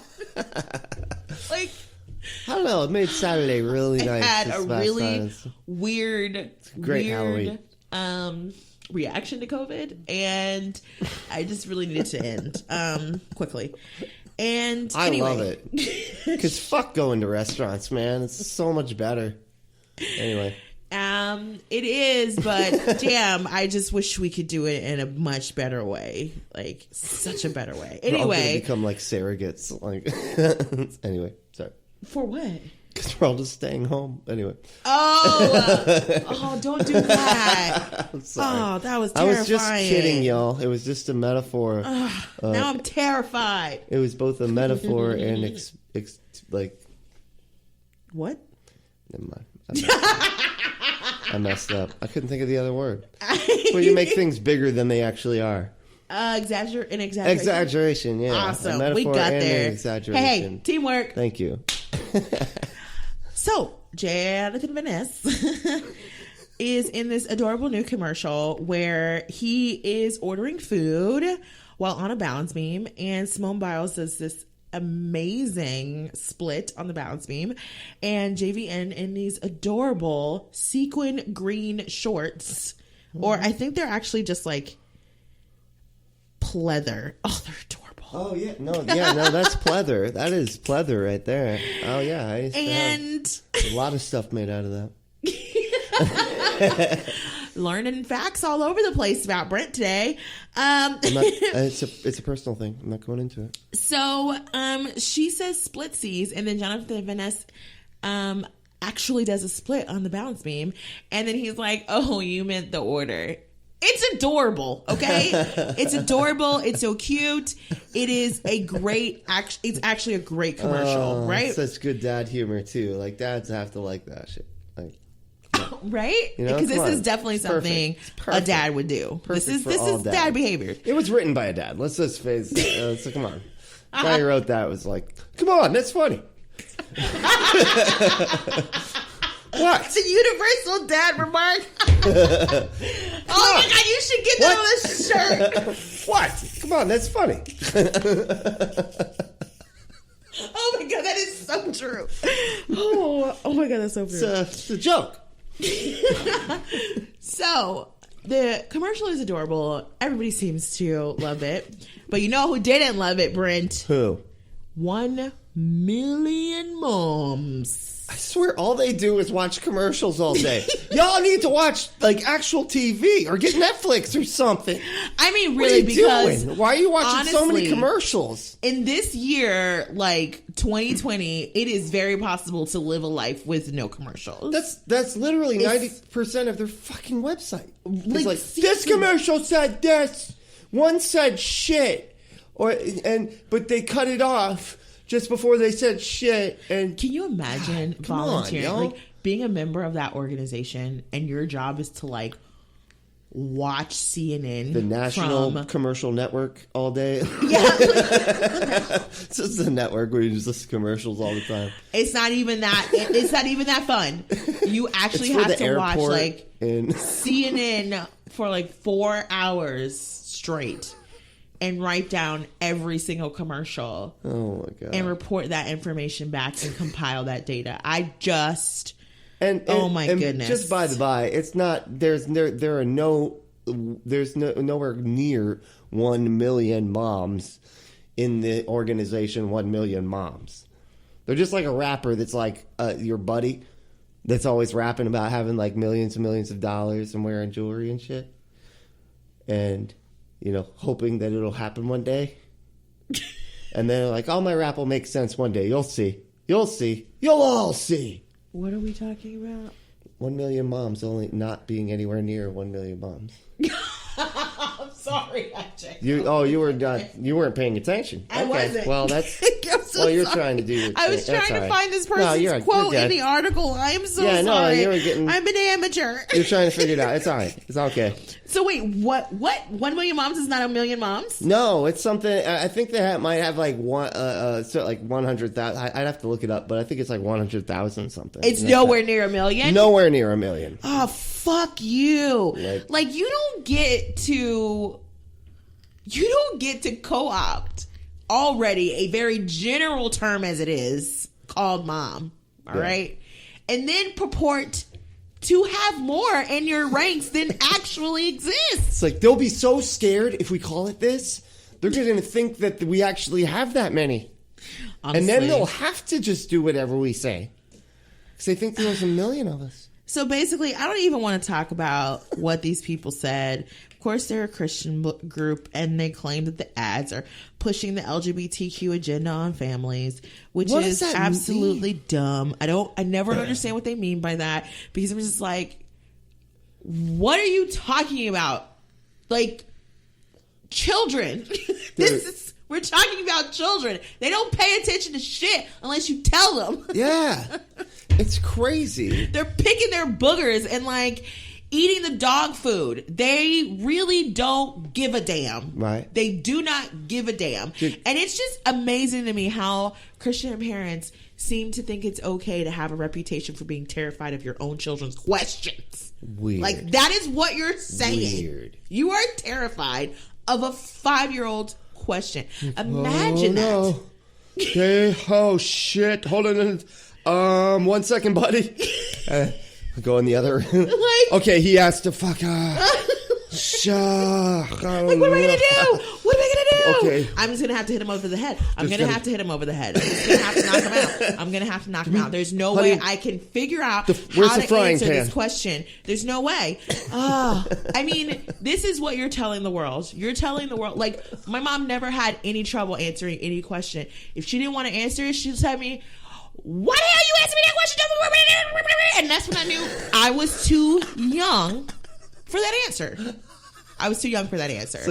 Like, I don't know. It made Saturday really nice. It had a really weird Halloween reaction to COVID, and I just really needed to end quickly. And I love it because fuck going to restaurants, man. It's so much better. Anyway, it is, but damn, I just wish we could do it in a much better way, like such a better way. Anyway, we're all gonna become like surrogates. Like, anyway, sorry. For what? Because we're all just staying home. Anyway. Oh, don't do that. I'm sorry. Oh, that was terrifying. I was just kidding, y'all. It was just a metaphor. Now I'm terrified. It was both a metaphor and like... What? Never mind. I messed up. I couldn't think of the other word. Where you make things bigger than they actually are. Exaggeration. Exaggeration, yeah. Awesome. We got there. Exaggeration. Hey, teamwork. Thank you. So, Jonathan Van Ness is in this adorable new commercial where he is ordering food while on a balance beam, and Simone Biles does this amazing split on the balance beam, and JVN in these adorable sequin green shorts, or I think they're actually just like pleather. Oh, they're adorable. Oh yeah, no, that's pleather. That is pleather right there. Oh yeah, I used to have a lot of stuff made out of that. Learning facts all over the place about Brent today. It's a personal thing. I'm not going into it. So she says splitsies, and then Jonathan Van Ness actually does a split on the balance beam, and then he's like, "Oh, you meant the order." It's adorable, okay? It's adorable. It's so cute. It is a great, it's actually a great commercial, right? It's such good dad humor, too. Like, dads have to like that shit. Like, right? You know, because this is definitely something a dad would do. This is dad behavior. It was written by a dad. Let's just face it. So come on. The guy who wrote that was like, come on, that's funny. What? It's a universal dad remark. Oh my God, you should get that on a shirt. What? Come on, that's funny. Oh my God, that is so true. Oh my God, that's so true. It's a joke. So the commercial is adorable. Everybody seems to love it. But you know who didn't love it, Brent? Who? 1 million moms. I swear all they do is watch commercials all day. Y'all need to watch like actual TV or get Netflix or something. I mean, What are really, you because doing? Why are you watching so many honestly, commercials? in this year, like 2020, it is very possible to live a life with no commercials. That's literally 90% of their fucking website. It's like this seriously. commercial said this, one said shit, but they cut it off just before they said shit. And Can you imagine come on, volunteering, yo. like being a member of that organization, and your job is to like watch CNN, the National from, Commercial Network all day. yeah, It's just a network where you just listen to commercials all the time. it's not even that. It's not even that fun. You actually It's for have the to watch airport like and CNN for like 4 hours straight and write down every single commercial oh my god, and report that information back and compile that data. oh my and goodness. Just by the by, it's not. There's nowhere near 1 million moms in the organization. 1 million moms. They're just like a rapper that's like your buddy that's always rapping about having like millions and millions of dollars and wearing jewelry and shit, and hoping that it'll happen one day. And then like, oh, my rap will make sense one day. You'll see. You'll all see. What are we talking about? 1 million moms only not being anywhere near 1 million moms. I'm sorry, I checked. You were not. You weren't paying attention. I wasn't. Well, that's. I'm so You're sorry. trying to do your I was thing. That's trying to all right. find this No, person's you're quote good. in the article. I am so Yeah, no, sorry. you were getting- I'm an amateur. You're trying to figure it out. It's all right. It's okay. So wait, what? 1 million moms is not a million moms? No, it's something. I think they might have like like 100,000. I'd have to look it up, but I think it's like 100,000 something. It's nowhere near a million. Nowhere near a million. Oh, fuck you! Like you don't get to co-opt already a very general term as it is called mom. All right, and then purport to have more in your ranks than actually exists. It's like they'll be so scared if we call it this. They're going to think that we actually have that many. Honestly. And then they'll have to just do whatever we say. Because they think there's a million of us. So basically, I don't even want to talk about what these people said. Of course, they're a Christian group, and they claim that the ads are pushing the LGBTQ agenda on families, which What is does that absolutely dumb. I never understand what they mean by that, because I'm just like, what are you talking about? Like, children. We're talking about children. They don't pay attention to shit unless you tell them. Yeah. It's crazy. They're picking their boogers and like eating the dog food. They really don't give a damn. Right. They do not give a damn. And it's just amazing to me how Christian parents seem to think it's okay to have a reputation for being terrified of your own children's questions. Weird. Like that is what you're saying. Weird. You are terrified of a 5-year-old question. Imagine that. Okay. Oh shit. Hold on. 1 second, buddy. Go in the other. Okay, he has to fuck. Like, what am I gonna do? What am I gonna do? Okay. I'm just gonna have to hit him over the head. I'm just gonna have to hit him over the head. I'm just gonna have to knock him out. I'm gonna have to knock him out. There's no way I can figure out where's how the to frying answer pan? this question. There's no way. I mean, this is what you're telling the world. You're telling the world, like, my mom never had any trouble answering any question. If she didn't want to answer it, she'd tell me, "Why the hell you asking me that question?" And that's when I knew I was too young for that answer. I was too young for that answer. So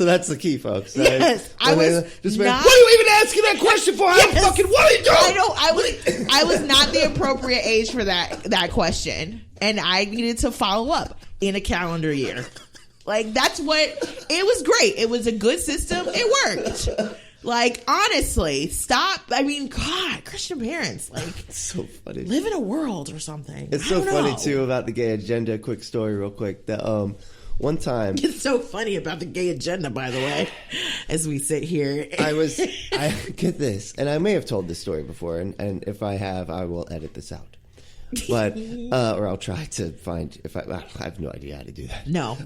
that's the key, folks. Yes, I was just not. what are you even asking that question for? Yes. What are you doing? I know. I was not the appropriate age for that question, and I needed to follow up in a calendar year. Like that's what it was. Great. It was a good system. It worked. Like, honestly, stop. I mean, God, Christian parents, like, It's so funny. live in a world or something. It's I so don't funny know. too about the gay agenda. Quick story, real quick. That one time It's so funny about the gay agenda, by the way, as we sit here. I get this, and I may have told this story before, and if I have, I will edit this out. But or I'll try to find if I have no idea how to do that. No,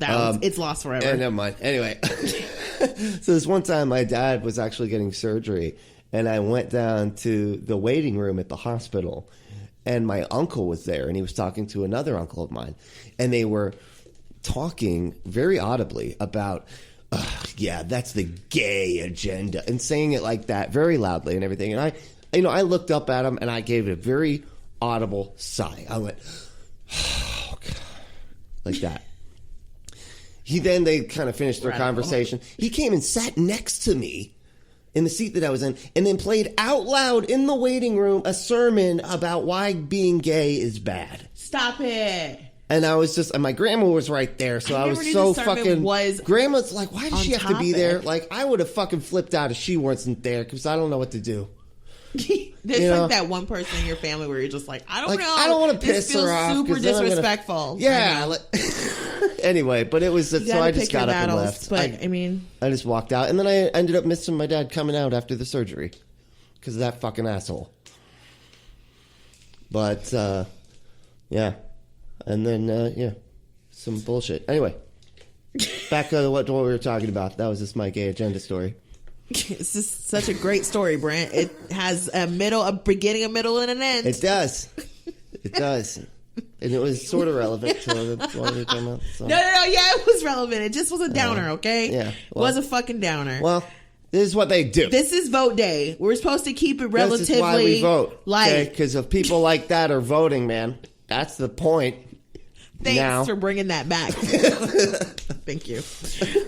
it's lost forever. Never mind. Anyway, so this one time, my dad was actually getting surgery, and I went down to the waiting room at the hospital, and my uncle was there, and he was talking to another uncle of mine, and they were talking very audibly about, yeah, that's the gay agenda, and saying it like that very loudly and everything. And I looked up at him, and I gave a very audible sigh. I went, oh, God, like that. They kind of finished their conversation. He came and sat next to me in the seat that I was in, and then played out loud in the waiting room a sermon about why being gay is bad. Stop it. And I was just, and my grandma was right there, so I was so fucking. Grandma's like, why does she have to be there? Like, I would have fucking flipped out if she wasn't there, because I don't know what to do. There's like that one person in your family where you're just like, I don't know. I don't want to piss her off. Super disrespectful. Yeah. Anyway, but it was, so I just got up and left. But I mean, I just walked out, and then I ended up missing my dad coming out after the surgery because of that fucking asshole. But yeah, and then some bullshit. Anyway, back to what we were talking about. That was just my gay agenda story. It's just such a great story, Brent. It has a beginning, a middle, and an end. It does. It does. And it was sort of relevant to what we were talking about. So. No. Yeah, it was relevant. It just was a downer, okay? Yeah. Well, it was a fucking downer. Well, this is what they do. This is vote day. We're supposed to keep it relatively This is why we vote. light. Because if people like that are voting, man, that's the point. Thanks for bringing that back. Thank you.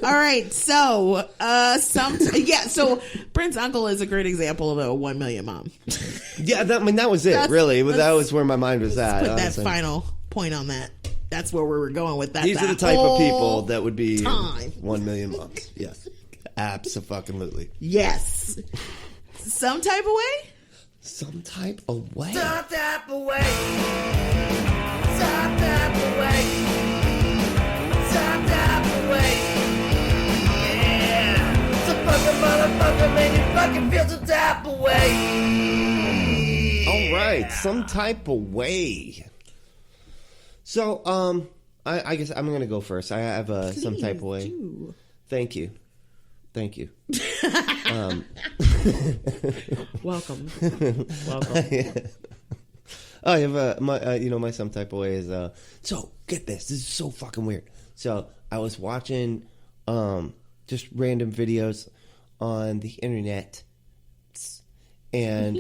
All right, so so Brent's uncle is a great example of a 1 million mom. Yeah, that was it. Really, that was where my mind was at. Put honestly. that final point on that. That's where we were going with that. These are the type of people that would be time. 1 million moms. Yes, absolutely. Yes, some type of way. Some type of way. Some type of way. Some type of way. Some type of way. Yeah. Some fucking motherfucker made you fucking feel some type of way. All right, some type of way. So, I guess I'm gonna go first. I have some type of way. Do. Thank you. Welcome. I have my some type of way is so get this is so fucking weird. So I was watching just random videos on the internet, and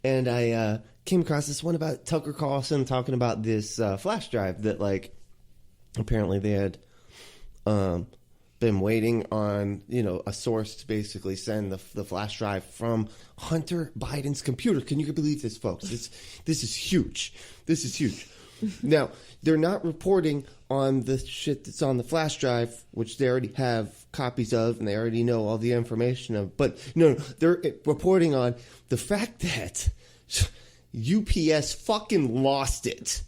and I came across this one about Tucker Carlson talking about this flash drive that like apparently they had been waiting on, a source to basically send the flash drive from Hunter Biden's computer. Can you believe this, folks? This is huge. This is huge. Now, they're not reporting on the shit that's on the flash drive, which they already have copies of and they already know all the information of. But no, they're reporting on the fact that UPS fucking lost it.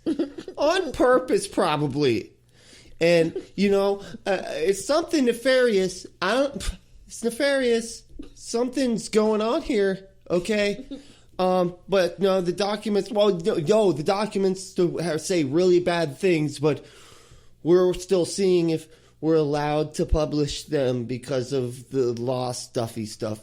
On purpose, probably. And, it's something nefarious. It's nefarious. Something's going on here, okay? But, no, the documents, the documents say really bad things, but we're still seeing if we're allowed to publish them because of the law stuffy stuff.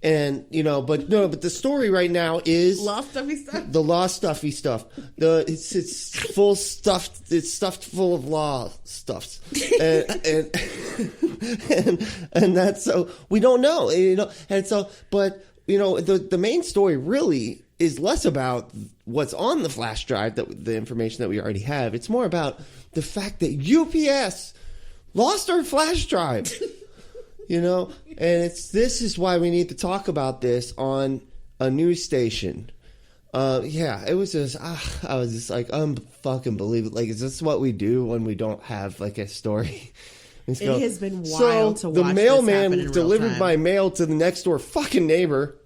And, but the story right now is Law stuffy stuff? the law stuffy stuff. It's full stuffed. It's stuffed full of law stuffs, and that's so we don't know, And so, but the main story really is less about what's on the flash drive, the information that we already have. It's more about the fact that UPS lost our flash drive. And this is why we need to talk about this on a news station. It was just, I was just like, unfucking believe it. Like, is this what we do when we don't have like a story It has been wild to watch the this mailman happen in real delivered time. my mail to the next door fucking neighbor.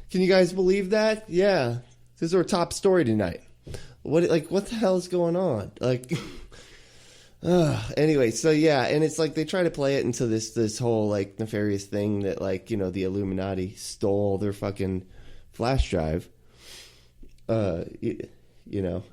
Can you guys believe that? Yeah. This is our top story tonight. What the hell is going on? Like, anyway, so yeah, and it's like they try to play it into this whole like nefarious thing that like, you know, the Illuminati stole their fucking flash drive. You know.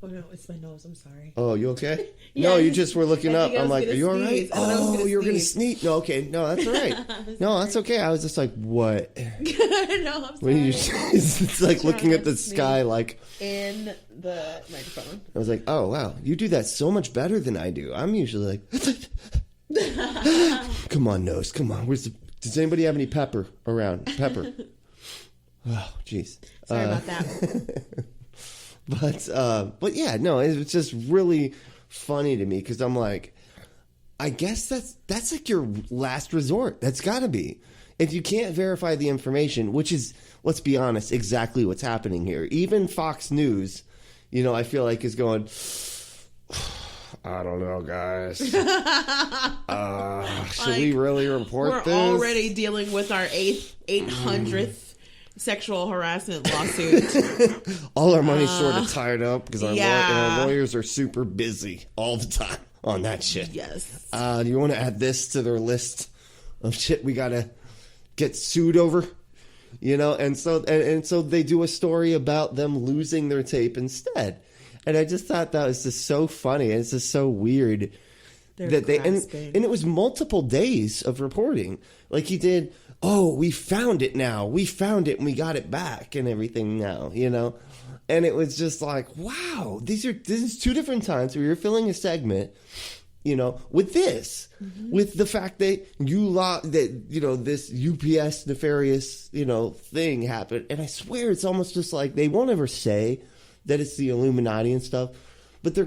Oh no, it's my nose. I'm sorry. Oh, you okay? Yeah, No, I you just- just were looking I up. think I I'm was like, are gonna you all right? sneeze. I thought I was Oh, gonna you were going to sneeze. sneeze. No, okay. No, that's all right. No, that's okay. I was just like, what? No, I'm When you sorry. it's like looking not at the to sky sneeze. like, In the microphone. I was like, oh, wow. You do that so much better than I do. I'm usually like, come on, nose. Come on. Does anybody have any pepper around? Pepper. Oh, jeez. Sorry about that. But yeah, no, it's just really funny to me because I'm like, I guess that's like your last resort. That's got to be. If you can't verify the information, which is, let's be honest, exactly what's happening here. Even Fox News, you know, I feel like is going, I don't know, guys. Should we really report We're this? already dealing with our 800th sexual harassment lawsuit. All our money's sort of tied up because our yeah. lawyers are super busy all the time on that shit. Yes. Do you want to add this to their list of shit we gotta get sued over? You know, and so they do a story about them losing their tape instead, and I just thought that was just so funny. And it's just so weird that they and it was multiple days of reporting. Like he did. Oh, we found it now. We found it and we got it back and everything now, you know? And it was just like, wow, this is two different times where you're filling a segment, you know, with this, with the fact that this UPS nefarious, you know, thing happened. And I swear it's almost just like they won't ever say that it's the Illuminati and stuff, but they're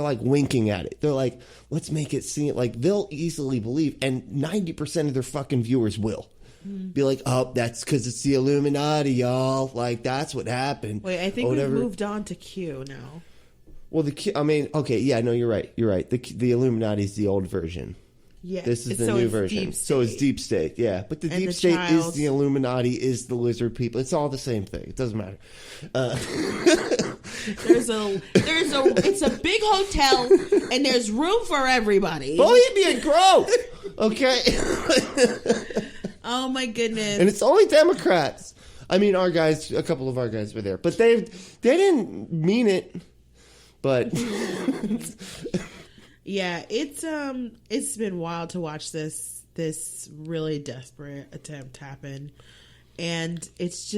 like winking at it. They're like, let's make it seem like they'll easily believe. And 90% of their fucking viewers will. Be like, oh, that's because it's the Illuminati, y'all. Like, that's what happened. Wait, I think we've moved on to Q now. Well, okay, yeah, no, you're right. You're right. The Illuminati is the old version. Yeah. This is the new version. So it's Deep State, yeah. But the Deep State is the Illuminati, is the lizard people. It's all the same thing. It doesn't matter. It's a big hotel, and there's room for everybody. Bohemian Grove! Okay? Oh my goodness! And it's only Democrats. I mean, a couple of our guys were there, but they didn't mean it. But yeah, it's been wild to watch this really desperate attempt happen, and it's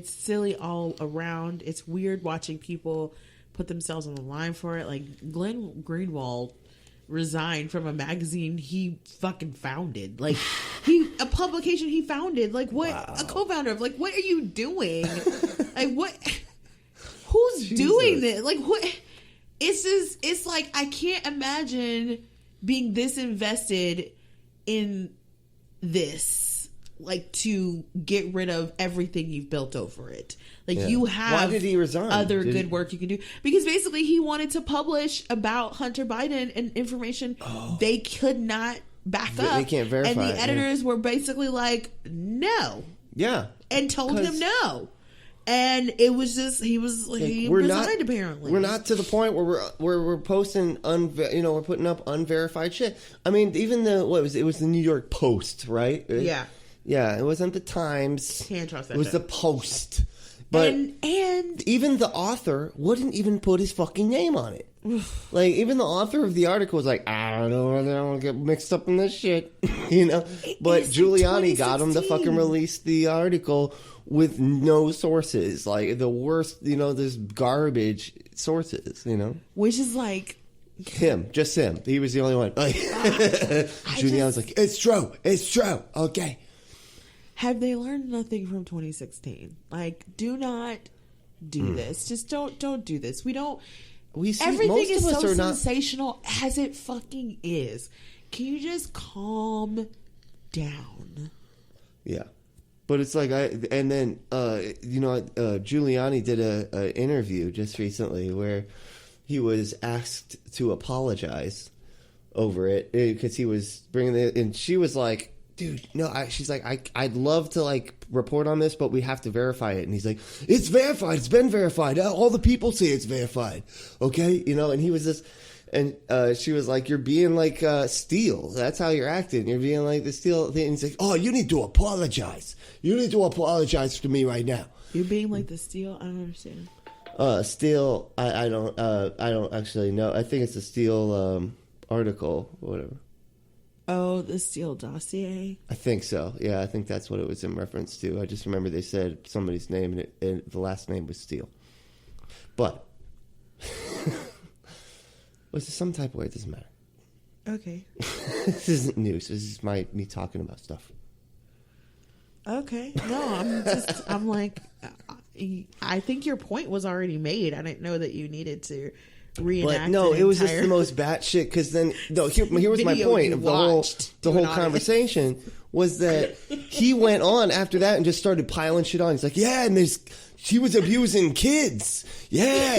silly all around. It's weird watching people put themselves on the line for it. Like Glenn Greenwald resigned from a magazine he fucking founded, like a publication he founded, like what? Wow. A co-founder of, like, what are you doing? Like, what? Who's doing this? Like, what? It's like, I can't imagine being this invested in this, like, to get rid of everything you've built over it. Like, you have Why did he resign? Other good work you can do. Because basically he wanted to publish about Hunter Biden and information they could not back up. They can't verify. And the editors were basically like, no. Yeah. And told him no. And it was just, he resigned apparently. We're not to the point where we're posting we're putting up unverified shit. I mean, even it was the New York Post, right? Yeah. Yeah, it wasn't the Times. Can't trust that It was shit. the Post. But and even the author wouldn't even put his fucking name on it. Like, even the author of the article was like, I don't know whether I want to get mixed up in this shit, you know? But Giuliani got him to fucking release the article with no sources. Like, the worst, this garbage sources, Which is like... Just him. He was the only one. Giuliani's like, it's true, okay. Have they learned nothing from 2016? Like, do not do this. Just don't do this. Everything is so sensational as it fucking is. Can you just calm down? Yeah. But it's like, Giuliani did an interview just recently where he was asked to apologize over it because he was bringing it, and she was like, dude, no, she's like, I'd love to like report on this, but we have to verify it. And he's like, it's verified. It's been verified. All the people say it's verified. Okay. And he was just, and she was like, you're being like Steele. That's how you're acting. You're being like the Steele thing. And he's like, oh, you need to apologize. You need to apologize to me right now. You're being like the Steele? I don't understand. Steele, I don't actually know. I think it's a Steele article or whatever. Oh, the Steele dossier? I think so. Yeah, I think that's what it was in reference to. I just remember they said somebody's name, and the last name was Steele. But, was there some type of way? It doesn't matter. Okay. This isn't news. This is me talking about stuff. Okay. No, I'm like, I think your point was already made. I didn't know that you needed to reenact. But no, it was just the most batshit. Because then, no, here was my point of the whole conversation was that he went on after that and just started piling shit on. He's like, yeah, and she was abusing kids. Yeah,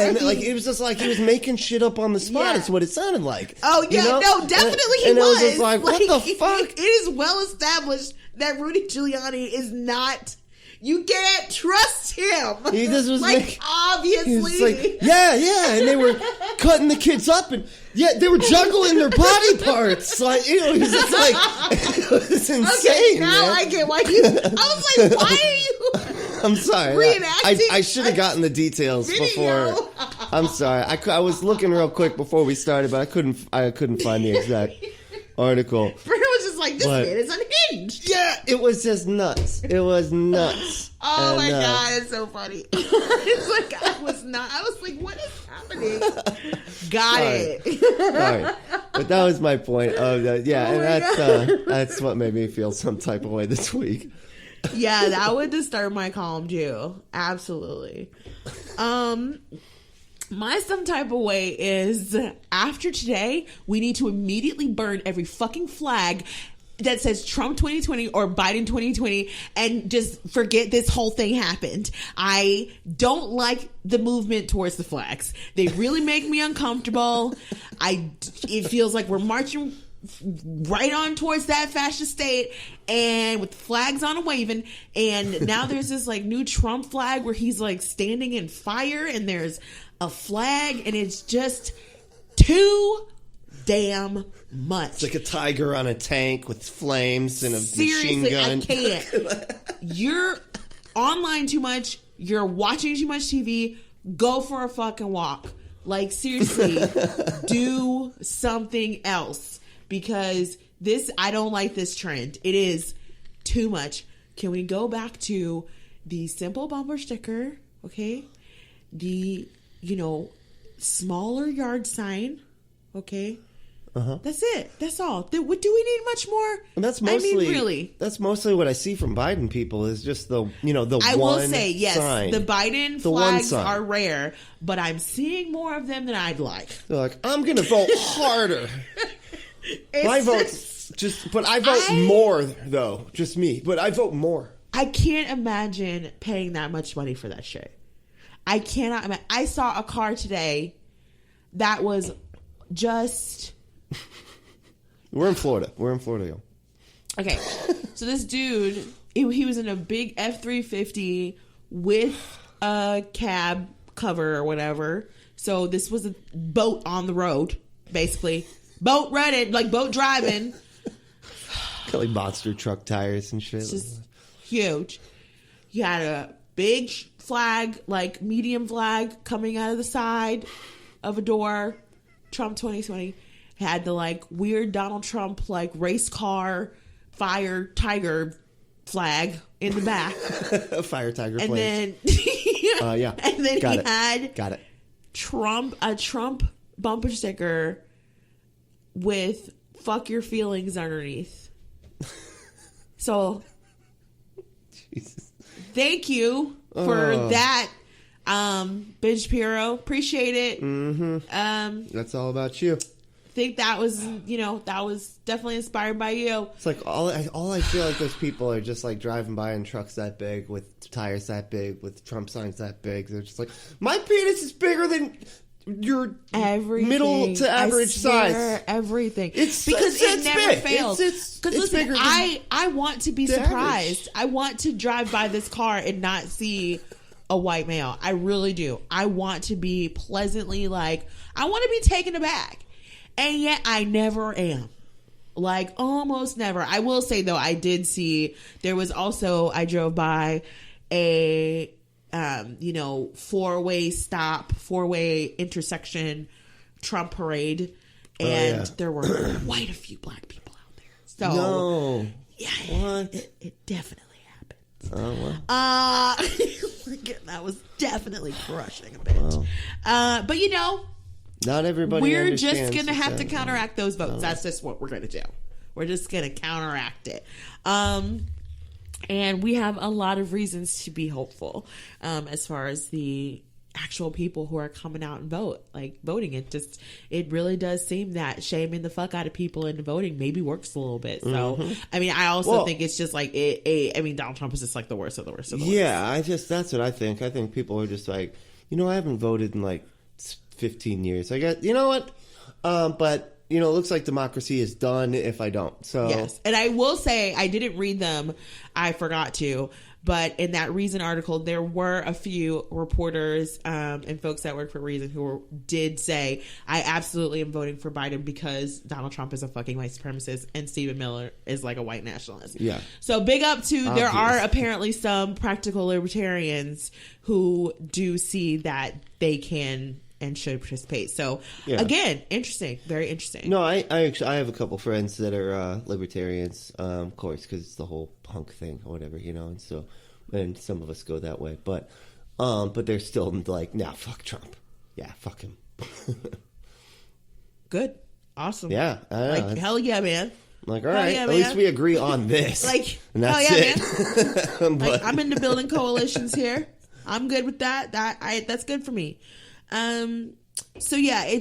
and like it was just like he was making shit up on the spot. Yeah. It's what it sounded like. Oh yeah, no, definitely he and was. It was just like, what the fuck? It is well established that Rudy Giuliani is not. You can't trust him. He just was obviously. He was like, yeah, and they were cutting the kids up, and they were juggling their body parts. Like, it was just like, it was insane. Okay, now man. I get why you. I was like, why are you? I'm sorry. Reenacting I should have gotten the details before. I'm sorry. I was looking real quick before we started, but I couldn't find the exact article. Brent was just like, this man is unhinged. Yeah, it was just nuts. It was nuts. Oh my God, it's so funny. It's like, I was like, what is happening? Got it. Sorry. But that was my point. And that's what made me feel some type of way this week. Yeah, that would disturb my calm too. Absolutely. My some type of way is after today, we need to immediately burn every fucking flag that says Trump 2020 or Biden 2020 and just forget this whole thing happened. I don't like the movement towards the flags. They really make me uncomfortable. It feels like we're marching right on towards that fascist state and with flags on and waving, and now there's this like new Trump flag where he's like standing in fire and there's a flag and it's just too damn much. It's like a tiger on a tank with flames and a machine gun. I can't. You're online too much. You're watching too much TV. Go for a fucking walk. Like, seriously, do something else. Because I don't like this trend. It is too much. Can we go back to the simple bumper sticker? Okay. The, smaller yard sign. Okay. Uh-huh. That's it. That's all. Do we need much more? And that's mostly, really. That's mostly what I see from Biden people is just the I one will say, yes, sign. the Biden flags are rare, but I'm seeing more of them than I'd like. They're like, I'm going to vote harder. I vote more, though. Just me. But I vote more. I can't imagine paying that much money for that shit. I cannot imagine. I saw a car today that was just... We're in Florida, yo. Okay. So this dude, he was in a big F-350 with a cab cover or whatever. So this was a boat on the road, basically. Boat running, like boat driving. Got like monster truck tires and shit. It's just huge. He had a big flag, like medium flag, coming out of the side of a door. Trump 2020. Had the like weird Donald Trump like race car fire tiger flag in the back. Fire tiger and flames. Then yeah. And then Got he it. had Got it. a Trump bumper sticker with fuck your feelings underneath. So Jesus. Thank you for that. Ben Shapiro. Appreciate it. Mm-hmm. That's all about you. Think that was definitely inspired by you. It's like all I feel like those people are just like driving by in trucks that big with tires that big with Trump signs that big. They're just like, my penis is bigger than you're everything, middle to average size. Everything. It's because it's it never big. fails. It's listen, bigger than I want to be the surprised. average. I want to drive by this car and not see a white male. I really do. I want to be pleasantly like, I want to be taken aback. And yet I never am. Like, almost never. I will say, though, I did see, there was also, I drove by a, four-way intersection Trump parade. And there were quite a few black people out there. So, no. Yeah. What? It definitely happened. Oh, well. That was definitely crushing a bit. Wow. But, Not everybody we're just understands going to have to that. counteract those votes. That's just what we're going to do. We're just going to counteract it. And we have a lot of reasons to be hopeful as far as the actual people who are coming out and voting. It really does seem that shaming the fuck out of people into voting maybe works a little bit. So, I mean, I also think it's just like, Donald Trump is just like the worst of the worst of the worst. Yeah, that's what I think. I think people are just like, I haven't voted in like 15 years. I guess, you know what? But, it looks like democracy is done if I don't. So yes. And I will say, I didn't read them. I forgot to. But in that Reason article, there were a few reporters and folks that work for Reason who did say, I absolutely am voting for Biden because Donald Trump is a fucking white supremacist and Stephen Miller is like a white nationalist. Yeah. So big up to, there are apparently some practical libertarians who do see that they can and should participate. So again, interesting, very interesting. No, I actually have a couple friends that are libertarians, of course, because it's the whole punk thing or whatever, and some of us go that way. But they're still like, nah, fuck Trump. Yeah, fuck him. Good, awesome. Yeah, like hell yeah, man. Like, all right, at least we agree on this. Like, and that's hell yeah, it. Man. Like, I'm into building coalitions here. I'm good with that. That's good for me. So yeah, I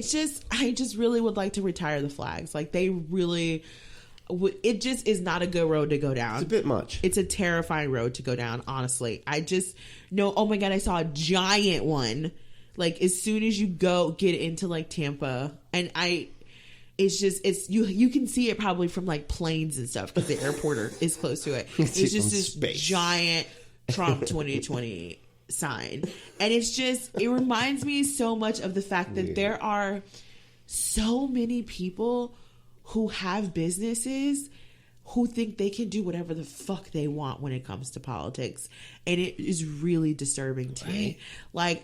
just really would like to retire the flags. Like, they really, it just is not a good road to go down. It's a bit much. It's a terrifying road to go down, honestly. I just know, oh my God, I saw a giant one. Like, as soon as you get into like Tampa, and you can see it probably from like planes and stuff because the airport is close to it. It's just this giant Trump 2020 sign, and it reminds me so much of the fact that there are so many people who have businesses who think they can do whatever the fuck they want when it comes to politics, and it is really disturbing to me. Like,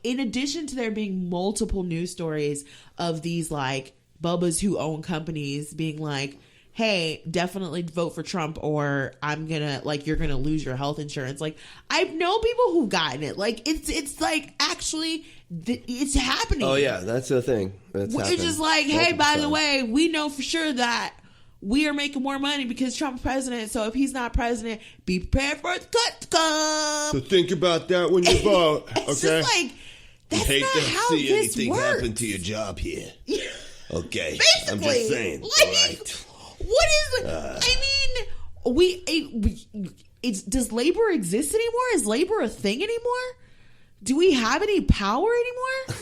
in addition to there being multiple news stories of these like bubbas who own companies being like, hey, definitely vote for Trump or you're gonna lose your health insurance. Like, I know people who've gotten it. Like, it's like, actually, it's happening. Oh yeah, that's the thing. It's just like, hey, by the way, we know for sure that we are making more money because Trump's president. So if he's not president, be prepared for the cut to come. So think about that when you vote. It's okay. just like, that's hate not to how see this anything works. happen to your job here. Okay, Basically, I'm just saying. like, all right. What is it? I mean, does labor exist anymore? Is labor a thing anymore? Do we have any power anymore?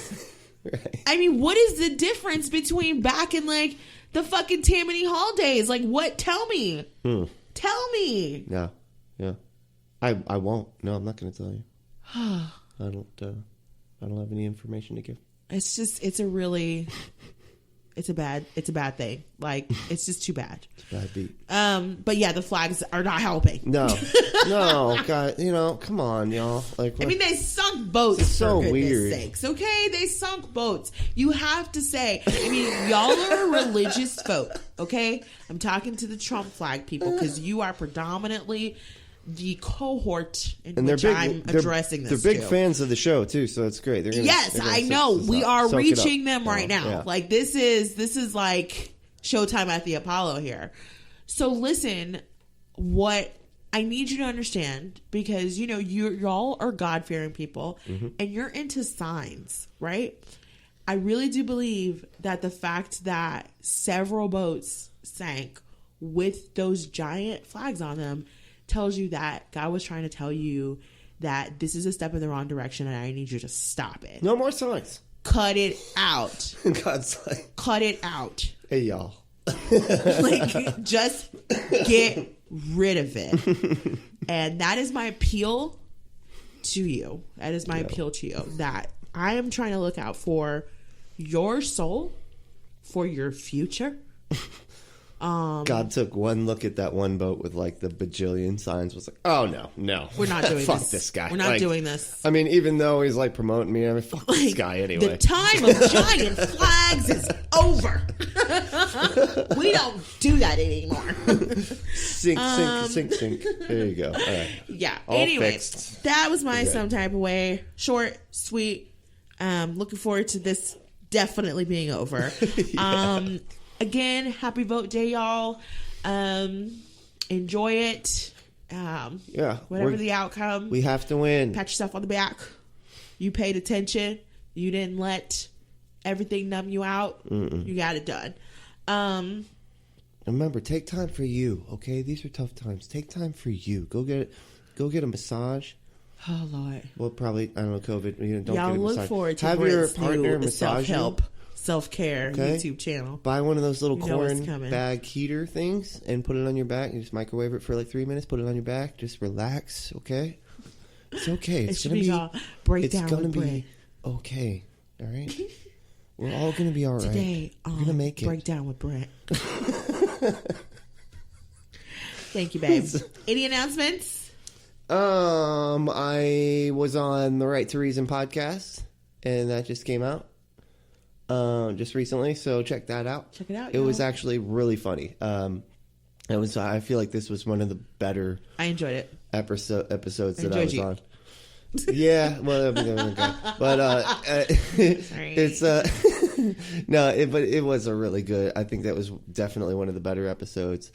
Right. I mean, what is the difference between back in like the fucking Tammany Hall days? Like, what? Tell me. Tell me. Yeah. I won't. No, I'm not going to tell you. I don't have any information to give. It's a bad thing. Like, it's just too bad. It's a bad beat. But yeah, the flags are not helping. No, God, come on, y'all. Like, I mean, they sunk boats. It's so for goodness weird. sakes, okay? They sunk boats. You have to say. I mean, y'all are a religious folk, okay? I'm talking to the Trump flag people because you are predominantly the cohort in which I'm addressing this. They're big fans of the show too, so it's great. Yes, I know. We are reaching them right now. Yeah. Like, this is like Showtime at the Apollo here. So listen, what I need you to understand, because y'all are God-fearing people, and you're into signs, right? I really do believe that the fact that several boats sank with those giant flags on them tells you that God was trying to tell you that this is a step in the wrong direction and I need you to stop it. No more signs. cut it out. God's like, Cut it out. hey, y'all. Like, just get rid of it. And that is my appeal to you. That is my appeal to you. That I am trying to look out for your soul, for your future. God took one look at that one boat with like the bajillion signs, was like, oh no, We're not doing fuck this. this guy. We're not Like, doing this. I mean, even though he's like promoting me, I mean, fuck this guy anyway. The time of giant flags is over. We don't do that anymore. Sink. There you go. All right. Yeah. All Anyway, fixed. that was my Okay. Some Type of Way. Short, sweet. Looking forward to this definitely being over. Again, happy vote day, y'all. Enjoy it. Yeah. Whatever the outcome, We have to win. pat yourself on the back. You paid attention. You didn't let everything numb you out. You got it done. Remember, take time for you, okay? These are tough times. Take time for you. Go get a massage. Oh, Lord. Well, probably, I don't know, COVID. You know, don't Y'all get a look massage. forward to Have Brent's your partner new massage self-help, you. self-care Okay. YouTube channel. Buy one of those little You know what's corn coming. bag heater things and put it on your back. You just microwave it for like 3 minutes. Put it on your back. Just relax, okay? It's okay. It It's should gonna be be. all breakdown It's gonna with be Brent. okay. All right. We're all gonna be all right. Today We're on gonna make it. Breakdown with Brent. Thank you, babe. Any announcements? I was on the Right to Reason podcast, and that just came out just recently. So check that out. Check it out, It was y'all. actually really funny. It was. I feel like this was one of the better I enjoyed it. episodes that I Enjoyed was you. on. Yeah, well, but Sorry. it's but it was a really good. I think that was definitely one of the better episodes.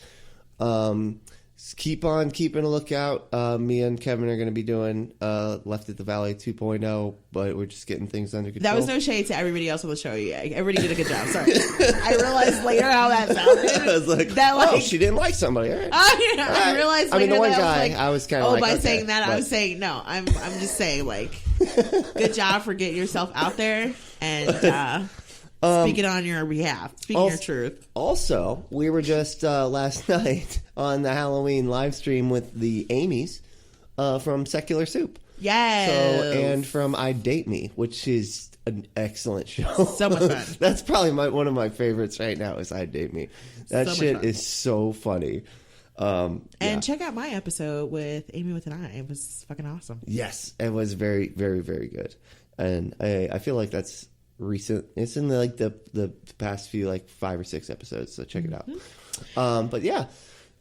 Keep on keeping a lookout. Me and Kevin are going to be doing Left at the Valley 2.0, but we're just getting things under control. That was no shade to everybody else on the show. Yeah, everybody did a good job. Sorry. I realized later how that sounded. I was like, that, oh, she didn't like somebody. All right. I realized I mean, later the one that guy, I was like, kinda by okay, saying that, I but- was saying, no, I'm just saying, good job for getting yourself out there and speaking on your behalf, speaking your truth. Also, we were just last night on the Halloween live stream with the Amy's from Secular Soup. Yes. So, and from I Date Me, which is an excellent show. So much fun. That's probably one of my favorites right now is I Date Me. That So much shit fun. is so funny. And check out my episode with Amy with an I. It was fucking awesome. Yes, it was very, very, very good. And I feel like that's recent. It's in the past few 5 or 6 episodes, so check it out. But yeah.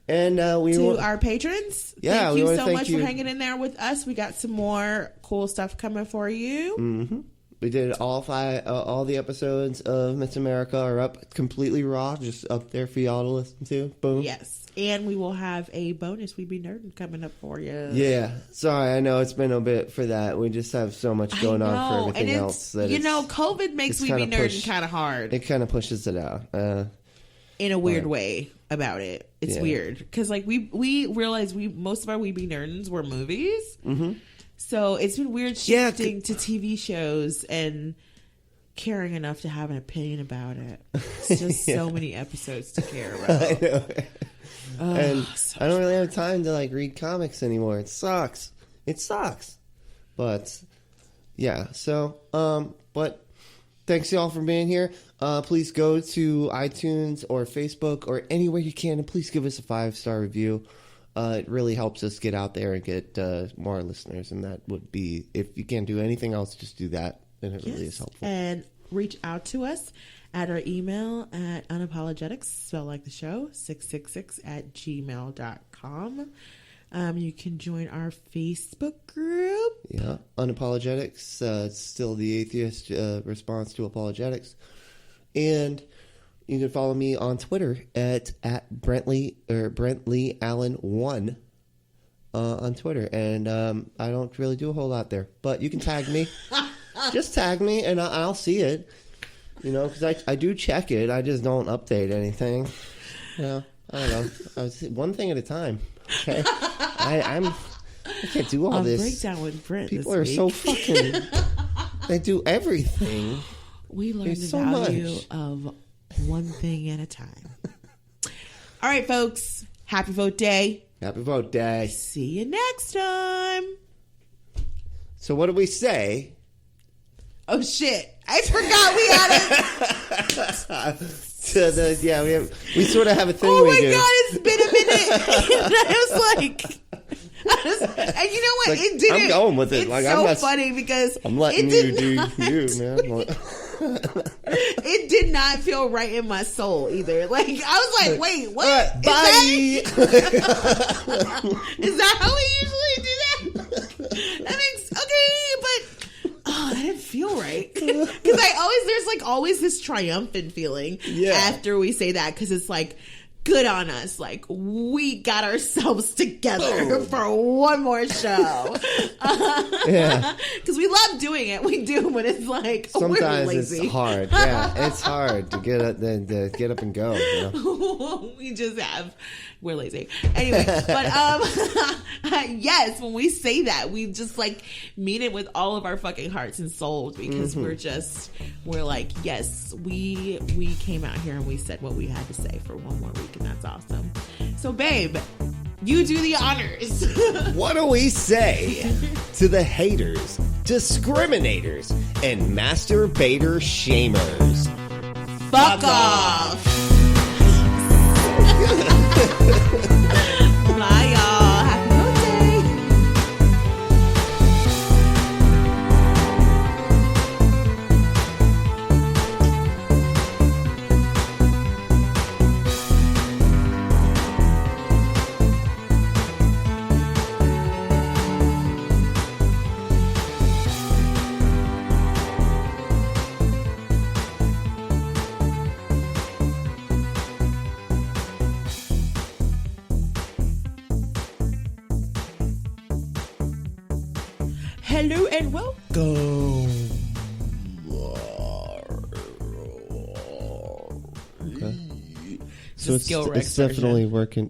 And we To will, our patrons, Yeah, thank we you wanna so thank much you. for hanging in there with us. We got some more cool stuff coming for you. we did all the episodes of Miss America are up completely raw, just up there for y'all to listen to. Boom. Yes. And we will have a bonus We Be Nerdin' coming up for you. Yeah, sorry, I know it's been a bit for that. We just have so much going on for everything and else that COVID makes it's We Be kinda Nerdin' pushed- kind of hard it kind of pushes it out. in a weird way about it. It's Yeah. weird because we realized most of our We Be Nerdins were movies. Mm-hmm. So it's been weird Yeah, shifting to TV shows and caring enough to have an opinion about it. It's just so many episodes to care about. I know. And so I don't really have time to read comics anymore. It sucks. But yeah, so but thanks y'all for being here. Please go to iTunes or Facebook or anywhere you can and please give us a 5-star review. It really helps us get out there and get more listeners, and that would be, if you can't do anything else, just do that, and it really is helpful. And reach out to us at our email at unapologetics, spell like the show, 666@gmail.com. You can join our Facebook group. Yeah, Unapologetics. It's still the atheist response to apologetics. And you can follow me on Twitter at Brently Allen1 on Twitter. And I don't really do a whole lot there, but you can tag me. Just tag me, and I'll see it. Because I do check it. I just don't update anything. I don't know. One thing at a time. Okay, I can't do all On this. Breakdown with Brent People this are week. so fucking. They do everything. We learn There's the so value much. of one thing at a time. All right, folks. Happy Vote Day. Happy Vote Day. See you next time. So what do we say? Oh, shit. I forgot we had it. We sort of have a thing Oh, we my do. God. It's been a minute. And I was like... and you know what? Like, it didn't. I'm going with it. It's Like, so I'm not, funny because I'm letting it you did do not, you, man. It did not feel right in my soul either. Like I was like, wait, what? All right, bye. Is that how we usually do that? That makes okay, but that didn't feel right because there's always this triumphant feeling after we say that because it's like. Good on us. Like, we got ourselves together for one more show. Because we love doing it. We do, but it's like, Sometimes we're lazy. it's hard. Yeah, it's hard to get up, to get up and go. You know? We're lazy. Anyway, but yes, when we say that, we just like mean it with all of our fucking hearts and souls because we're like, yes, we came out here and we said what we had to say for one more week, and that's awesome. So, babe, you do the honors. What do we say to the haters, discriminators, and masturbator shamers? Fuck off. Bye, y'all. Happy birthday. Hello and welcome. So skill it's Rex definitely working.